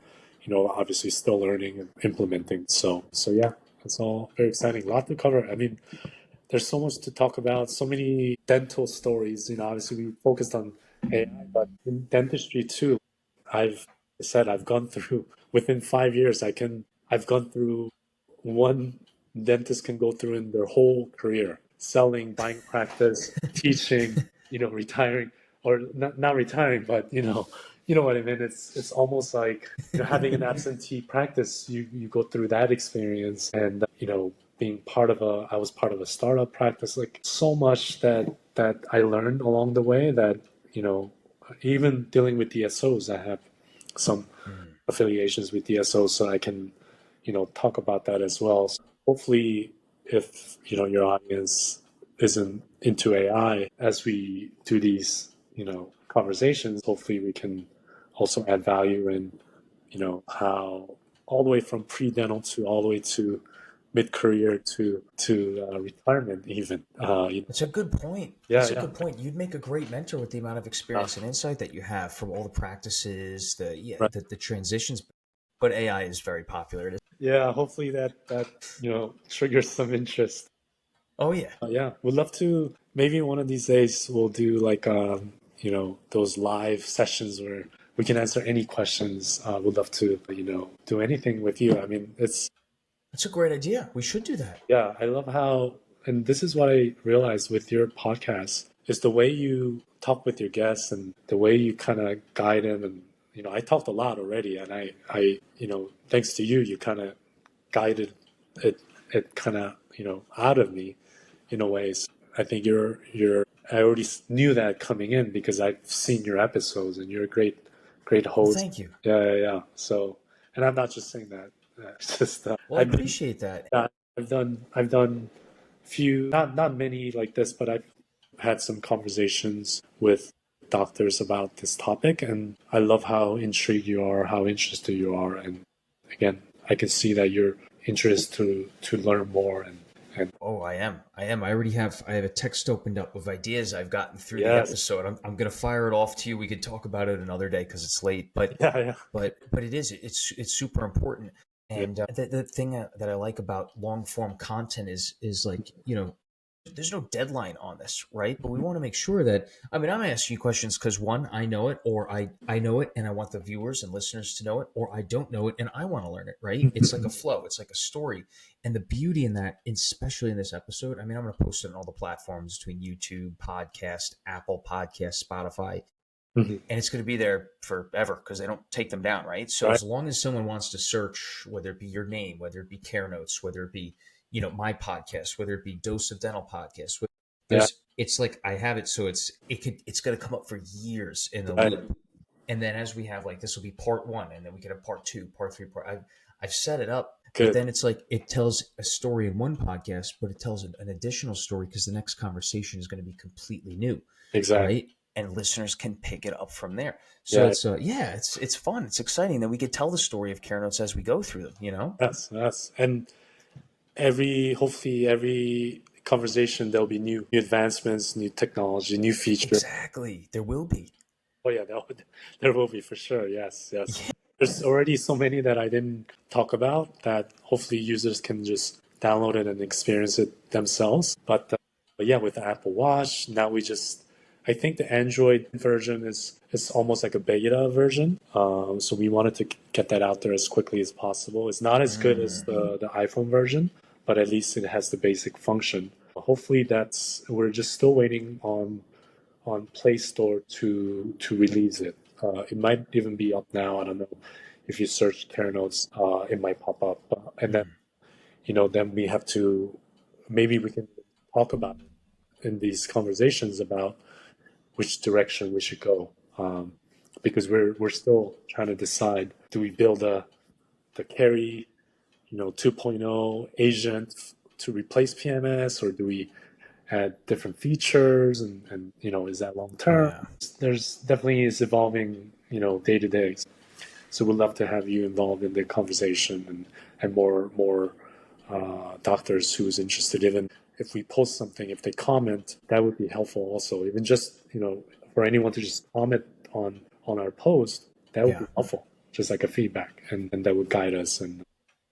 obviously still learning and implementing. So yeah, it's all very exciting. A lot to cover. I mean, there's so much to talk about, so many dental stories. Obviously we focused on AI, but in dentistry too, I've said I've gone through within 5 years, I've gone through one dentist can go through in their whole career, selling, buying practice, teaching, retiring, or not retiring, but you know what I mean. It's almost like having an absentee practice. You go through that experience, and being I was part of a startup practice. Like so much that I learned along the way. That even dealing with DSOs, I have some affiliations with DSOs, so I can talk about that as well. So hopefully, if your audience isn't into AI, as we do these conversations, hopefully we can also add value in how all the way from pre-dental to all the way to mid-career to retirement even. It's a good point. Yeah, That's a yeah. good point. You'd make a great mentor with the amount of experience and insight that you have from all the practices, Right. the transitions. But AI is very popular. It is. Yeah, hopefully that triggers some interest. Oh yeah. Yeah, we'd love to. Maybe one of these days we'll do like those live sessions where we can answer any questions. We'd love to do anything with you. I mean, That's a great idea. We should do that. yeah, I love how, and this is what I realized with your podcast is the way you talk with your guests and the way you kind of guide them. And I talked a lot already, and I thanks to you, you kind of guided it kind of out of me in a way. So I think I already knew that coming in because I've seen your episodes and you're a great Well, host. thank you. Yeah. So, and I'm not just saying that. It's just Well, I appreciate that. I've done few, not many like this, but I've had some conversations with doctors about this topic, and I love how intrigued you are, how interested you are, and again, I can see that you're interested to learn more and Oh, I am. I am. I have a text opened up of ideas I've gotten through the yes, episode. I'm going to fire it off to you. We could talk about it another day because it's late. But yeah, but it's super important. yeah, And the thing that I like about long form content is like there's no deadline on this, right? But we want to make sure that I'm asking you questions because one, I know it, or I know it, and I want the viewers and listeners to know it, or I don't know it and I want to learn it, right? It's like a flow, it's like a story, and the beauty in that, especially in this episode, I'm going to post it on all the platforms between YouTube, podcast, Apple Podcast, Spotify, Mhm. and it's going to be there forever because they don't take them down, right? So Right, as long as someone wants to search, whether it be your name, whether it be Care Notes, whether it be my podcast, whether it be Dose of Dental podcast, yeah, it's like I have it, so it's going to come up for years in the right, loop, And then as we have like, this will be part one, and then we can have part two, part three, I've set it up, but Good. then it's like it tells a story in one podcast, but it tells an additional story because the next conversation is going to be completely new, Exactly. right? And listeners can pick it up from there. So Yeah. it's yeah, it's fun, it's exciting that we could tell the story of CareNotes as we go through them. You know, Yes. Yes. And hopefully every conversation there'll be new advancements, new technology, new features. exactly. There will be. Oh yeah, there will be for sure. Yes, yes. There's already so many that I didn't talk about that hopefully users can just download it and experience it themselves. But yeah, with the Apple Watch, now I think the Android version is almost like a beta version. So we wanted to get that out there as quickly as possible. It's not as good as the iPhone version, but at least it has the basic function. Hopefully we're just still waiting on Play Store to release it. It might even be up now. I don't know. If you search CareNotes, it might pop up, and then then we have to maybe we can talk about it in these conversations about which direction we should go, because we're still trying to decide: do we build the Carry 2.0 agent to replace PMS, or do we add different features, and is that long term? Yeah. There's definitely is evolving day to day. So we'd love to have you involved in the conversation, and more doctors who's interested. Even if we post something, if they comment, that would be helpful also. Even just for anyone to just comment on our post, that would be Yeah. helpful, just like a feedback, and that would guide us. And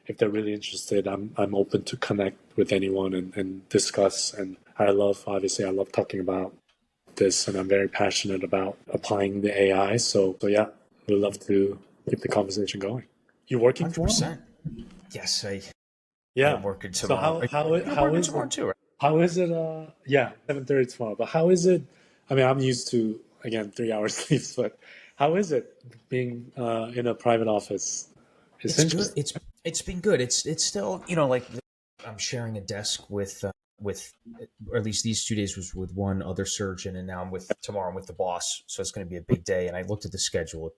if they're really interested, I'm open to connect with anyone and discuss. And obviously I love talking about this, and I'm very passionate about applying the AI. So yeah, we'd love to keep the conversation going. You working tomorrow? 100%. Yes, I Yeah. am working So tomorrow. You're how working is tomorrow it? too, right? How is it? Yeah, 7:30 tomorrow. But how is it? I mean, I'm used to again 3 hours sleeps, but how is it being in a private office? It's It's good. interesting. It's been good. It's still, like I'm sharing a desk with or at least these 2 days was with one other surgeon, and now tomorrow I'm with the boss. So it's going to be a big day. And I looked at the schedule.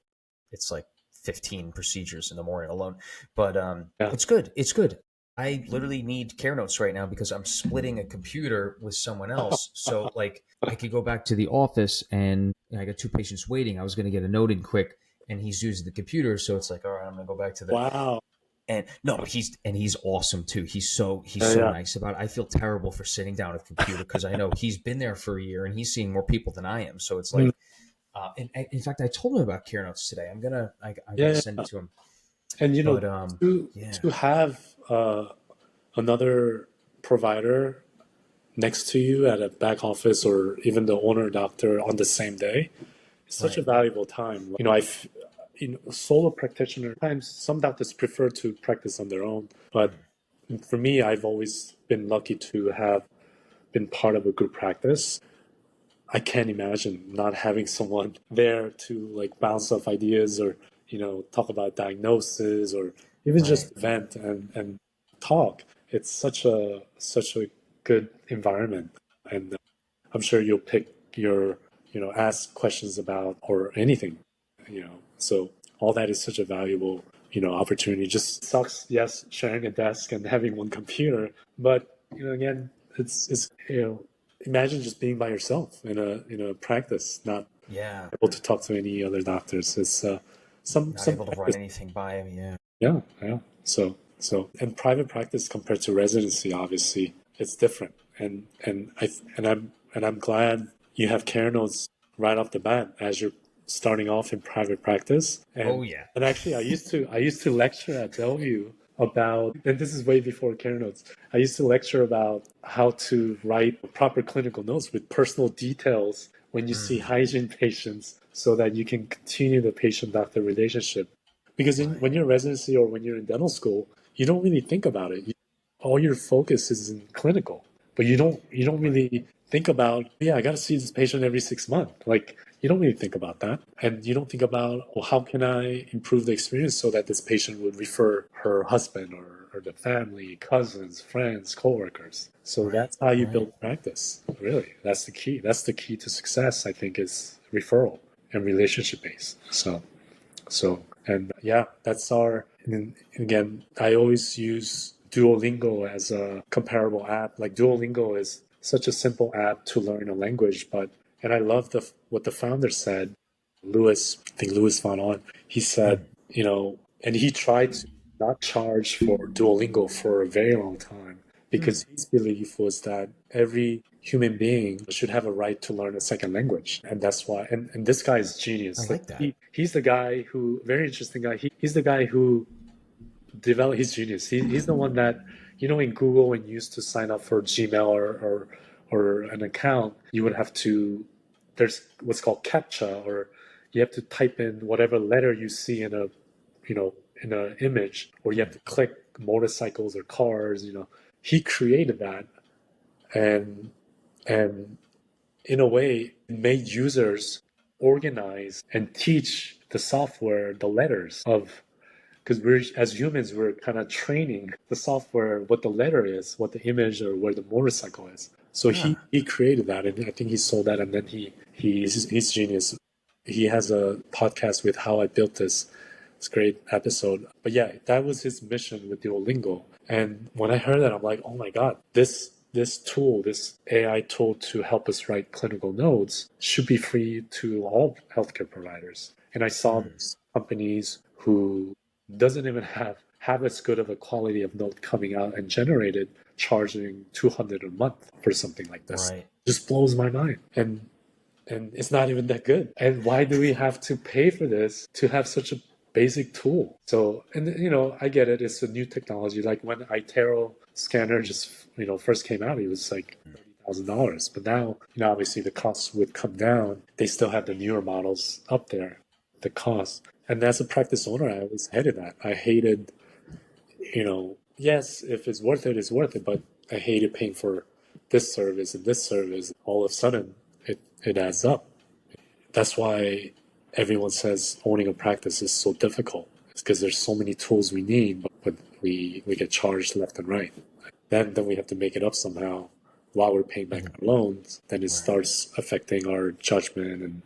It's like 15 procedures in the morning alone. But Yeah. it's good. It's good. I literally need CareNotes right now because I'm splitting a computer with someone else. So like I could go back to the office, and I got two patients waiting. I was going to get a note in quick, and he's using the computer. So it's like, all right, I'm going to go back to the, Wow. and no, he's awesome too. He's so Yeah. nice about it. I feel terrible for sitting down at the computer because I know he's been there for a year and he's seeing more people than I am. So it's Mm, like, and in fact, I told him about CareNotes today. I'm gonna yeah. send Yeah. it to him. And But yeah, to have another provider next to you at a back office, or even the owner doctor on the same day, is such a right, valuable time. Solo practitioner, times some doctors prefer to practice on their own, but for me, I've always been lucky to have been part of a group practice. I can't imagine not having someone there to like bounce off ideas, or talk about diagnosis, or even right. just vent and talk. It's such a good environment, and I'm sure you'll pick your ask questions about or anything. So all that is such a valuable opportunity. Just sucks, yes, sharing a desk and having one computer, but again, it's imagine just being by yourself in a practice, not Yeah, able to talk to any other doctors. It's not some able to run practice. anything by him. Yeah, Yeah, yeah. And private practice compared to residency, obviously, it's different. And I'm glad you have care notes right off the bat as you're starting off in private practice. oh And yeah, and actually, I used to lecture at Bellevue about, and this is way before care notes. I used to lecture about how to write proper clinical notes with personal details when you see hygiene patients, so that you can continue the patient-doctor relationship. Because right, when you're in residency or when you're in dental school, you don't really think about it. All your focus is in clinical, but you don't right, really think about, yeah, I got to see this patient every 6 months. Like, you don't really think about that, and you don't think about, well, how can I improve the experience so that this patient would refer her husband, or the family, cousins, friends, coworkers. So right, that's how you right. build practice. Really, that's the key. That's the key to success, I think, is referral. and relationship based. And yeah, that's our, and again, I always use Duolingo as a comparable app. Like Duolingo is such a simple app to learn a language, but, and I love what the founder said, Louis, I think Louis Von On, he said, Mm. and he tried to not charge for Duolingo for a very long time Mm. because his belief was that every human being should have a right to learn a second language. And that's why, and this guy is I genius. Like like that. he's the guy who, very interesting guy. He's the guy who developed, he's genius. He's the one that, in Google, when you used to sign up for Gmail or an account, you would have to, there's what's called CAPTCHA, or you have to type in whatever letter you see in a, in an image, or you have to click motorcycles or cars. He created that, and and in a way made users organize and teach the software the letters of, because we're, as humans, we're kind of training the software what the letter is, what the image, or where the motorcycle is. So he Huh. he created that, and I think he sold that, and then he's genius. He has a podcast with How I Built This. It's a great episode. But yeah, that was his mission with Duolingo. And when I heard that, I'm like, oh my god, this tool, this AI tool to help us write clinical notes should be free to all healthcare providers. And I saw Mm. these companies who doesn't even have as good of a quality of note coming out and generated, charging 200 a month for something like this. Right. Just blows my mind. And it's not even that good. And why do we have to pay for this to have such a basic tool? So, and I get it. It's a new technology. Like when iTero scanner just, first came out, it was like $30,000. But now, obviously the costs would come down. They still have the newer models up there, the cost. And as a practice owner, I was hated that. I hated, yes, if it's worth it, it's worth it. But I hated paying for this service and this service. All of a sudden, it adds up. That's why everyone says owning a practice is so difficult. It's because there's so many tools we need, but we get charged left and right. Then we have to make it up somehow while we're paying back our loans. Then it Right. starts affecting our judgment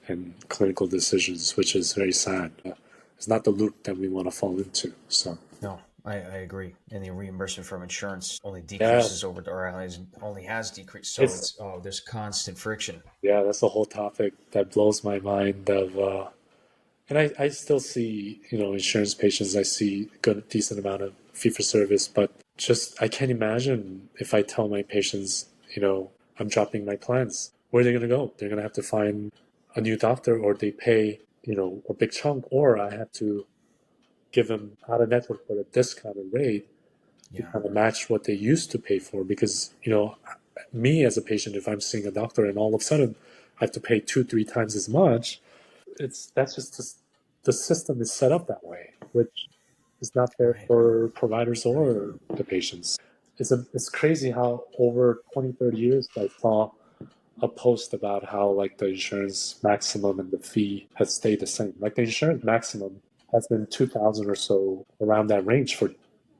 and clinical decisions, which is very sad. It's not the loop that we want to fall into. So No, I agree. And the reimbursement from insurance only yeah, decreases over our lives, only has decreased. So it's it's, oh, there's constant friction. yeah, that's a whole topic that blows my mind. And I still see, insurance patients. I see good, decent amount of fee for service, but just I can't imagine if I tell my patients, I'm dropping my plans. Where are they going to go? They're going to have to find a new doctor, or they pay, a big chunk, or I have to give them out of network for a discounted rate to Yeah. kind of match what they used to pay for. Because, me as a patient, if I'm seeing a doctor and all of a sudden I have to pay 2, 3 times as much, that's just the system is set up that way, which is not fair Right. for providers Right. or the patients. It's crazy how over 20, 30 years I saw a post about how like the insurance maximum and the fee has stayed the same. Like the insurance maximum has been 2000 or so, around that range for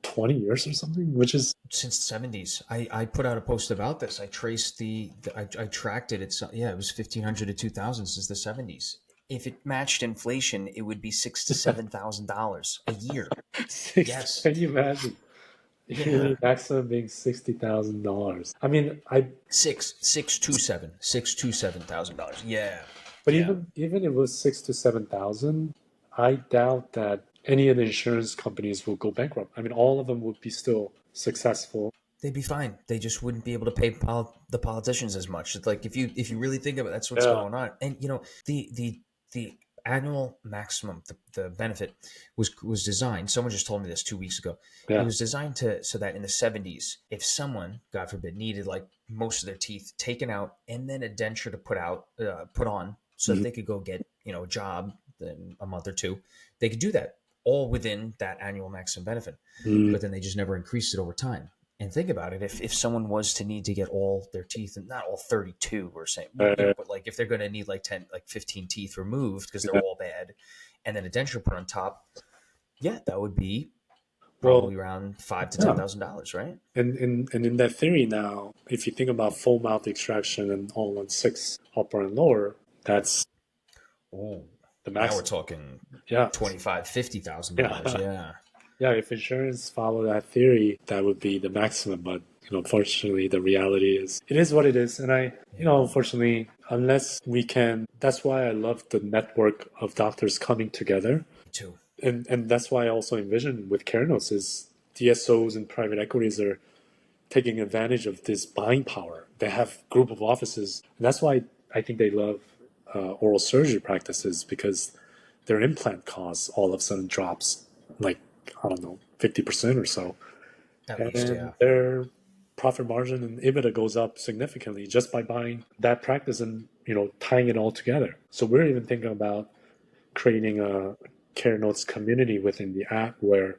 20 years or something, which is Since the 70s, I put out a post about this. I traced I tracked it. It's, yeah, it was 1500 to 2000 since the 70s. If it matched inflation, it would be $6,000 to $7,000 a year. 60. Yes. Can you imagine? Yeah. Maximum being $60,000. I mean, I $6,270,000. Yeah. but Yeah. even if it was 6 to 7,000, I doubt that any of the insurance companies will go bankrupt. I mean, all of them would be still successful. They'd be fine. They just wouldn't be able to pay the politicians as much. It's like, if you really think of it, that's what's Yeah. going on. And the annual maximum, the benefit was designed. Someone just told me this 2 weeks ago. It Yeah. was designed to so that in the 70s, if someone, God forbid, needed like most of their teeth taken out and then a denture to put on, so that Mhm. they could go get a job in a month or two, they could do that all within that annual maximum benefit. Mm. But then they just never increased it over time. And think about it, if someone was to need to get all their teeth, and not all 32 or saying, Uh, but like if they're going to need like 10, like 15 teeth removed because they're yeah. all bad, and then a denture put on top, yeah, that would be Well, probably around five to ten yeah. thousand dollars, right? And in that theory now, if you think about full mouth extraction and all on six, upper and lower, that's Oh, The now we're maximum. talking Yeah. 25, $50,000. Yeah. Yeah. Yeah, if insurance follow that theory, that would be the maximum. But unfortunately, the reality is it is what it is. And Yeah. unfortunately, unless we can, that's why I love the network of doctors coming together, Me too. and that's why I also envision with CareNotes is DSOs and private equities are taking advantage of this buying power. They have group of offices, and that's why I think they love oral surgery practices because their implant costs all of a sudden drops like I don't know 50% or so, At least, and yeah. their profit margin and EBITDA goes up significantly just by buying that practice and tying it all together. So we're even thinking about creating a Care Notes community within the app where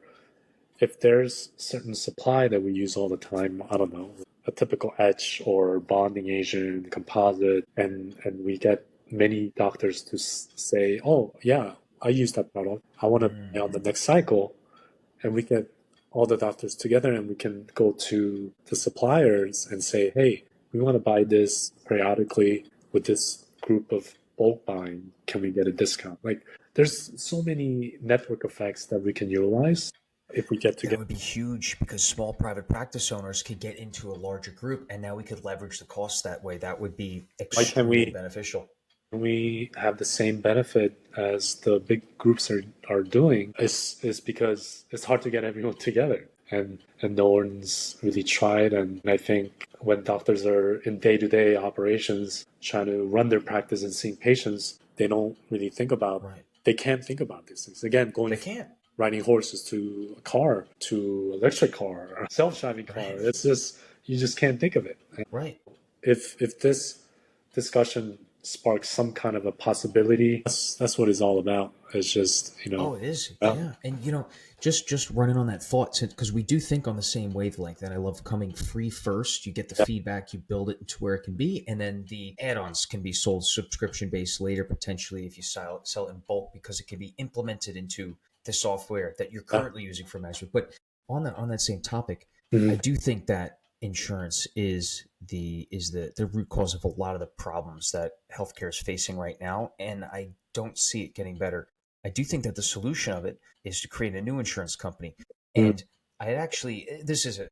if there's certain supply that we use all the time, I don't know, a typical etch or bonding agent, composite, and we get many doctors to say, oh, yeah, I use that product. I want to buy on the next cycle. And we get all the doctors together and we can go to the suppliers and say, hey, we want to buy this periodically with this group of bulk buying. Can we get a discount? Like, there's so many network effects that we can utilize if we get That together. would be huge because small private practice owners could get into a larger group, and now we could leverage the costs that way. That would be Why can't extremely we beneficial. we have the same benefit as the big groups are doing is because it's hard to get everyone together and no one's really tried. And I think when doctors are in day-to-day operations trying to run their practice and seeing patients, Right. they can't think about these things again, going They from can't. riding horses to a car to electric car, self-driving car. Right. It's just you just can't think of it. Right. If this discussion sparks some kind of a possibility, that's what it's all about. It's just Oh, it is. uh, Yeah. And just running on that thought, because we do think on the same wavelength, and I love coming free first. You get the yeah, feedback, you build it to where it can be, and then the add-ons can be sold subscription based later, potentially if you sell it in bulk, because it can be implemented into the software that you're yeah. currently using for management. But on that same topic, I Mhm. do think that insurance is the root cause of a lot of the problems that healthcare is facing right now, and I don't see it getting better. I do think that the solution of it is to create a new insurance company. Mhm. And I actually, this is a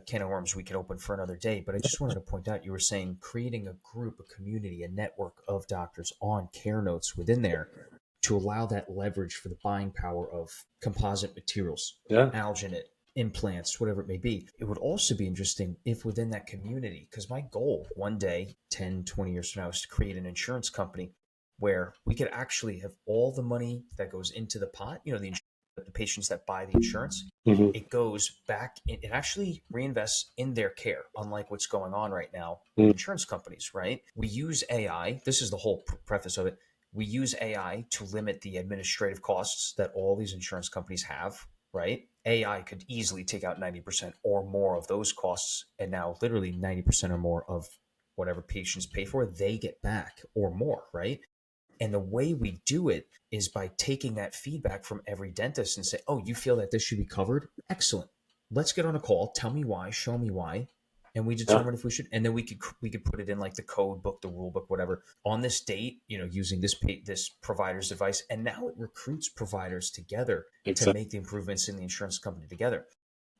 can of worms we can open for another day, but I just wanted to point out you were saying creating a group, a community, a network of doctors on care notes within there to allow that leverage for the buying power of composite materials, Yeah, alginate, implants, whatever it may be. It would also be interesting if within that community, because my goal one day, 10, 20 years from now, is to create an insurance company where we could actually have all the money that goes into the pot, the patients that buy the insurance, hmm it goes back, it actually reinvests in their care, unlike what's going on right now with hmm insurance companies, right? We use AI. This is the whole preface of it. We use AI to limit the administrative costs that all these insurance companies have, right? AI could easily take out 90% or more of those costs. And now, literally 90% or more of whatever patients pay for, they get back or more, right? And the way we do it is by taking that feedback from every dentist and say, oh, you feel that this should be covered? Excellent. Let's get on a call. Tell me why. Show me why. And we yeah, determine if we should, and then we could put it in like the code book, the rule book, whatever, on this date, using this provider's advice. And now it recruits providers together to exactly. make the improvements in the insurance company together.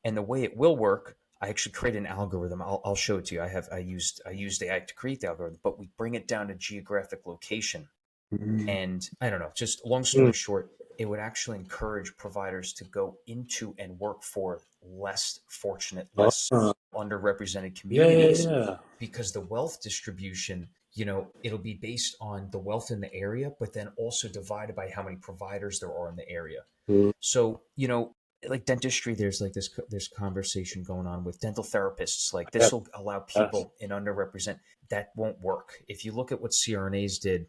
And the way it will work, I actually create an algorithm. I'll show it to you. I used AI to create the algorithm, but we bring it down to geographic location. Mhm. And I don't know, just long Mm. story short, it would actually encourage providers to go into and work for less fortunate, less Ah, underrepresented yeah, yeah, communities, yeah. because the wealth distribution, it'll be based on the wealth in the area, but then also divided by how many providers there are in the area. Mm. So, like dentistry, there's like this conversation going on with dental therapists. Like Yeah, this will allow yes, people in underrepresented. That won't work. If you look at what CRNAs did,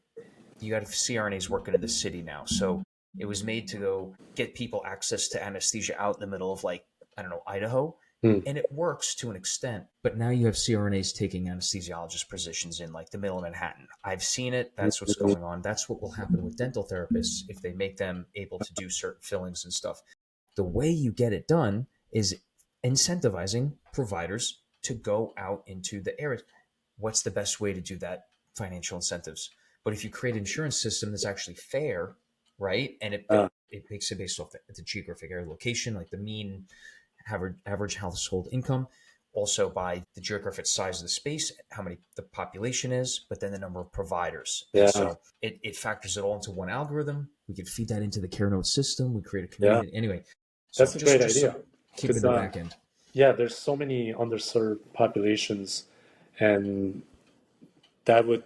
you got CRNAs working in the city now. So it was made to go get people access to anesthesia out in the middle of, like, I don't know, Idaho. mm. And it works to an extent. But now you have CRNAs taking anesthesiologist positions in like the middle of Manhattan. I've seen it. That's what's Mhm. going on. That's what will happen with dental therapists if they make them able to do certain fillings and stuff. The way you get it done is incentivizing providers to go out into the areas. What's the best way to do that? Financial incentives. But if you create an insurance system that's actually fair, right, and Uh, it makes it based off the geographic area location, like the mean average household income, also by the geographic size of the space, how many the population is, but then the number of providers. And yeah, so it factors it all into one algorithm. We can feed that into the CareNotes system. We create a yeah. community. Anyway, so That's a great just idea so keeping because the back end. yeah, there's so many underserved populations, and that would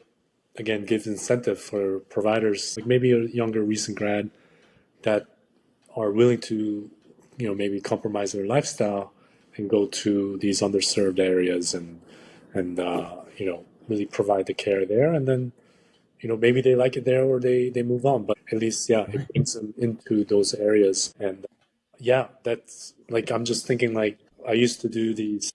again give incentive for providers like maybe a younger recent grad that are willing to, maybe compromise their lifestyle and go to these underserved areas and really provide the care there, and then maybe they like it there or they move on, but at least yeah, it Right. brings them into those areas. And yeah, that's like I'm just thinking like I used to do these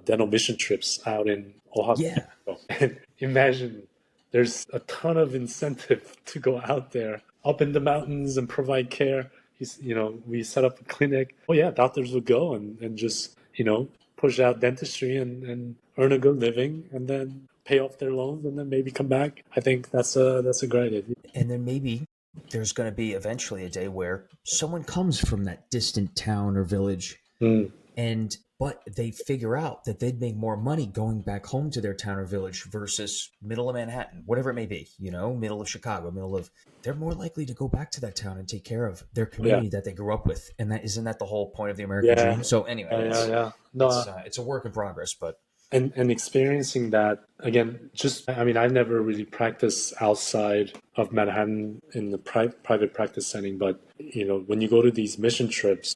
dental mission trips out in Oaxaca, Yeah. and imagine there's a ton of incentive to go out there up in the mountains and provide care. We set up a clinic. Oh yeah, doctors would go and just push out dentistry and earn a good living, and then pay off their loans, and then maybe come back. I think that's a great idea. And then maybe there's going to be eventually a day where someone comes from that distant town or village, Mm, but they figure out that they'd make more money going back home to their town or village versus middle of Manhattan, whatever it may be, middle of Chicago, they're more likely to go back to that town and take care of their yeah, community that they grew up with. And that isn't that the whole point of the American yeah, dream? So anyway, yeah, yeah, it's yeah. it's No, uh, it's a work in progress, but and experiencing that again, just I mean, I've never really practiced outside of Manhattan in the private practice setting, but when you go to these mission trips,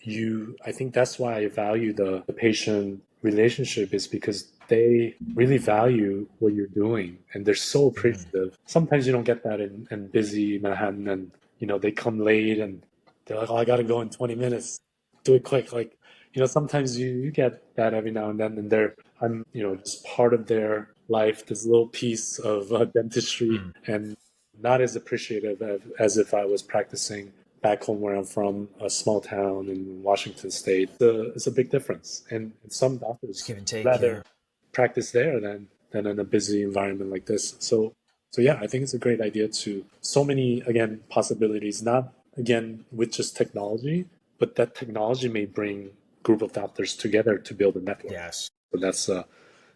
I think that's why I value the patient relationship, is because they really value what you're doing and they're so mm, appreciative. Sometimes you don't get that in busy Manhattan, and they come late and they're like, oh, I gotta go in 20 minutes, do it quick. Like, sometimes you get that every now and then, and I'm just part of their life, this little piece of dentistry, mm, and not as appreciative as if I was practicing back home where I'm from, a small town in Washington State. It's a big difference, and some it's doctors give and take. rather Yeah. practice there than in a busy environment like this. So yeah, I think it's a great idea to so many again possibilities. Not again with just technology, but that technology may bring group of doctors together to build a network. Yes. So that's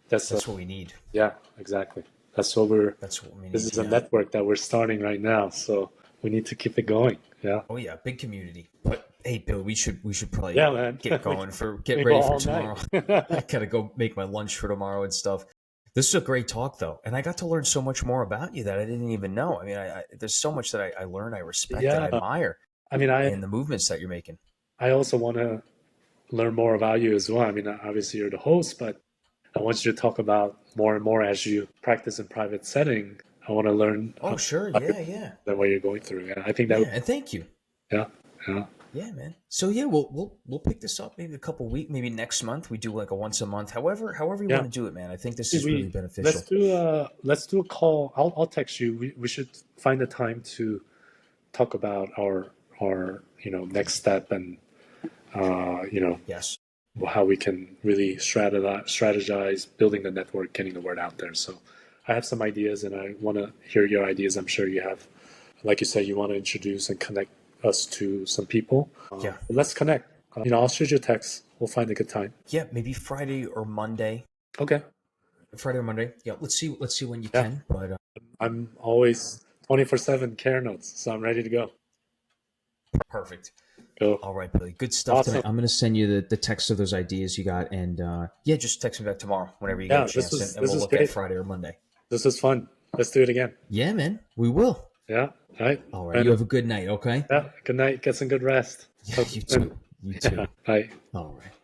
That's what we need. yeah, exactly. That's what we're. That's what we This need. is a Yeah. network that we're starting right now, so we need to keep it going. Yeah. Oh yeah, big community. But hey, Bill, we should probably Yeah, man. get we going we get go ready for all night. tomorrow. I gotta go make my lunch for tomorrow and stuff. This is a great talk though, and I got to learn so much more about you that I didn't even know. I mean, there's so much that I learn, I respect, and I Yeah. admire I mean, in the movements that you're making. I also want to learn more about you as well. I mean, obviously you're the host, but I want you to talk about more and more as you practice in private setting. I want to learn Oh sure, about yeah, yeah, what you're going through. Yeah, I think that yeah, would, and thank you. yeah, yeah, Yeah, man. So yeah, we'll pick this up maybe a couple weeks, maybe next month. We do like a once a month, however you yeah. want to do it, man. I think this See, is really let's beneficial. do a call. I'll text you. We should find a time to talk about our next step, and Yes. how we can really strategize building the network, getting the word out there. So I have some ideas, and I want to hear your ideas. I'm sure you have, like you said, you want to introduce and connect us to some people. Yeah. Let's connect. I'll shoot you a text. We'll find a good time. Yeah, maybe Friday or Monday. Okay. Friday or Monday. Yeah, let's see when you Yeah. can. But I'm always 24/7 care notes, so I'm ready to go. perfect. Go. All right, Billy. Good stuff Awesome. tonight. I'm gonna send you the text of those ideas you got, and yeah, just text me back tomorrow whenever you get Yeah, a chance, and this we'll was look at great. Friday or Monday. This was fun. Let's do it again. Yeah, man. We will. Yeah. All right. All right. You And have a good night. Okay. yeah. Good night. Get some good rest. Yeah. You too. You Yeah. too. Bye. All right.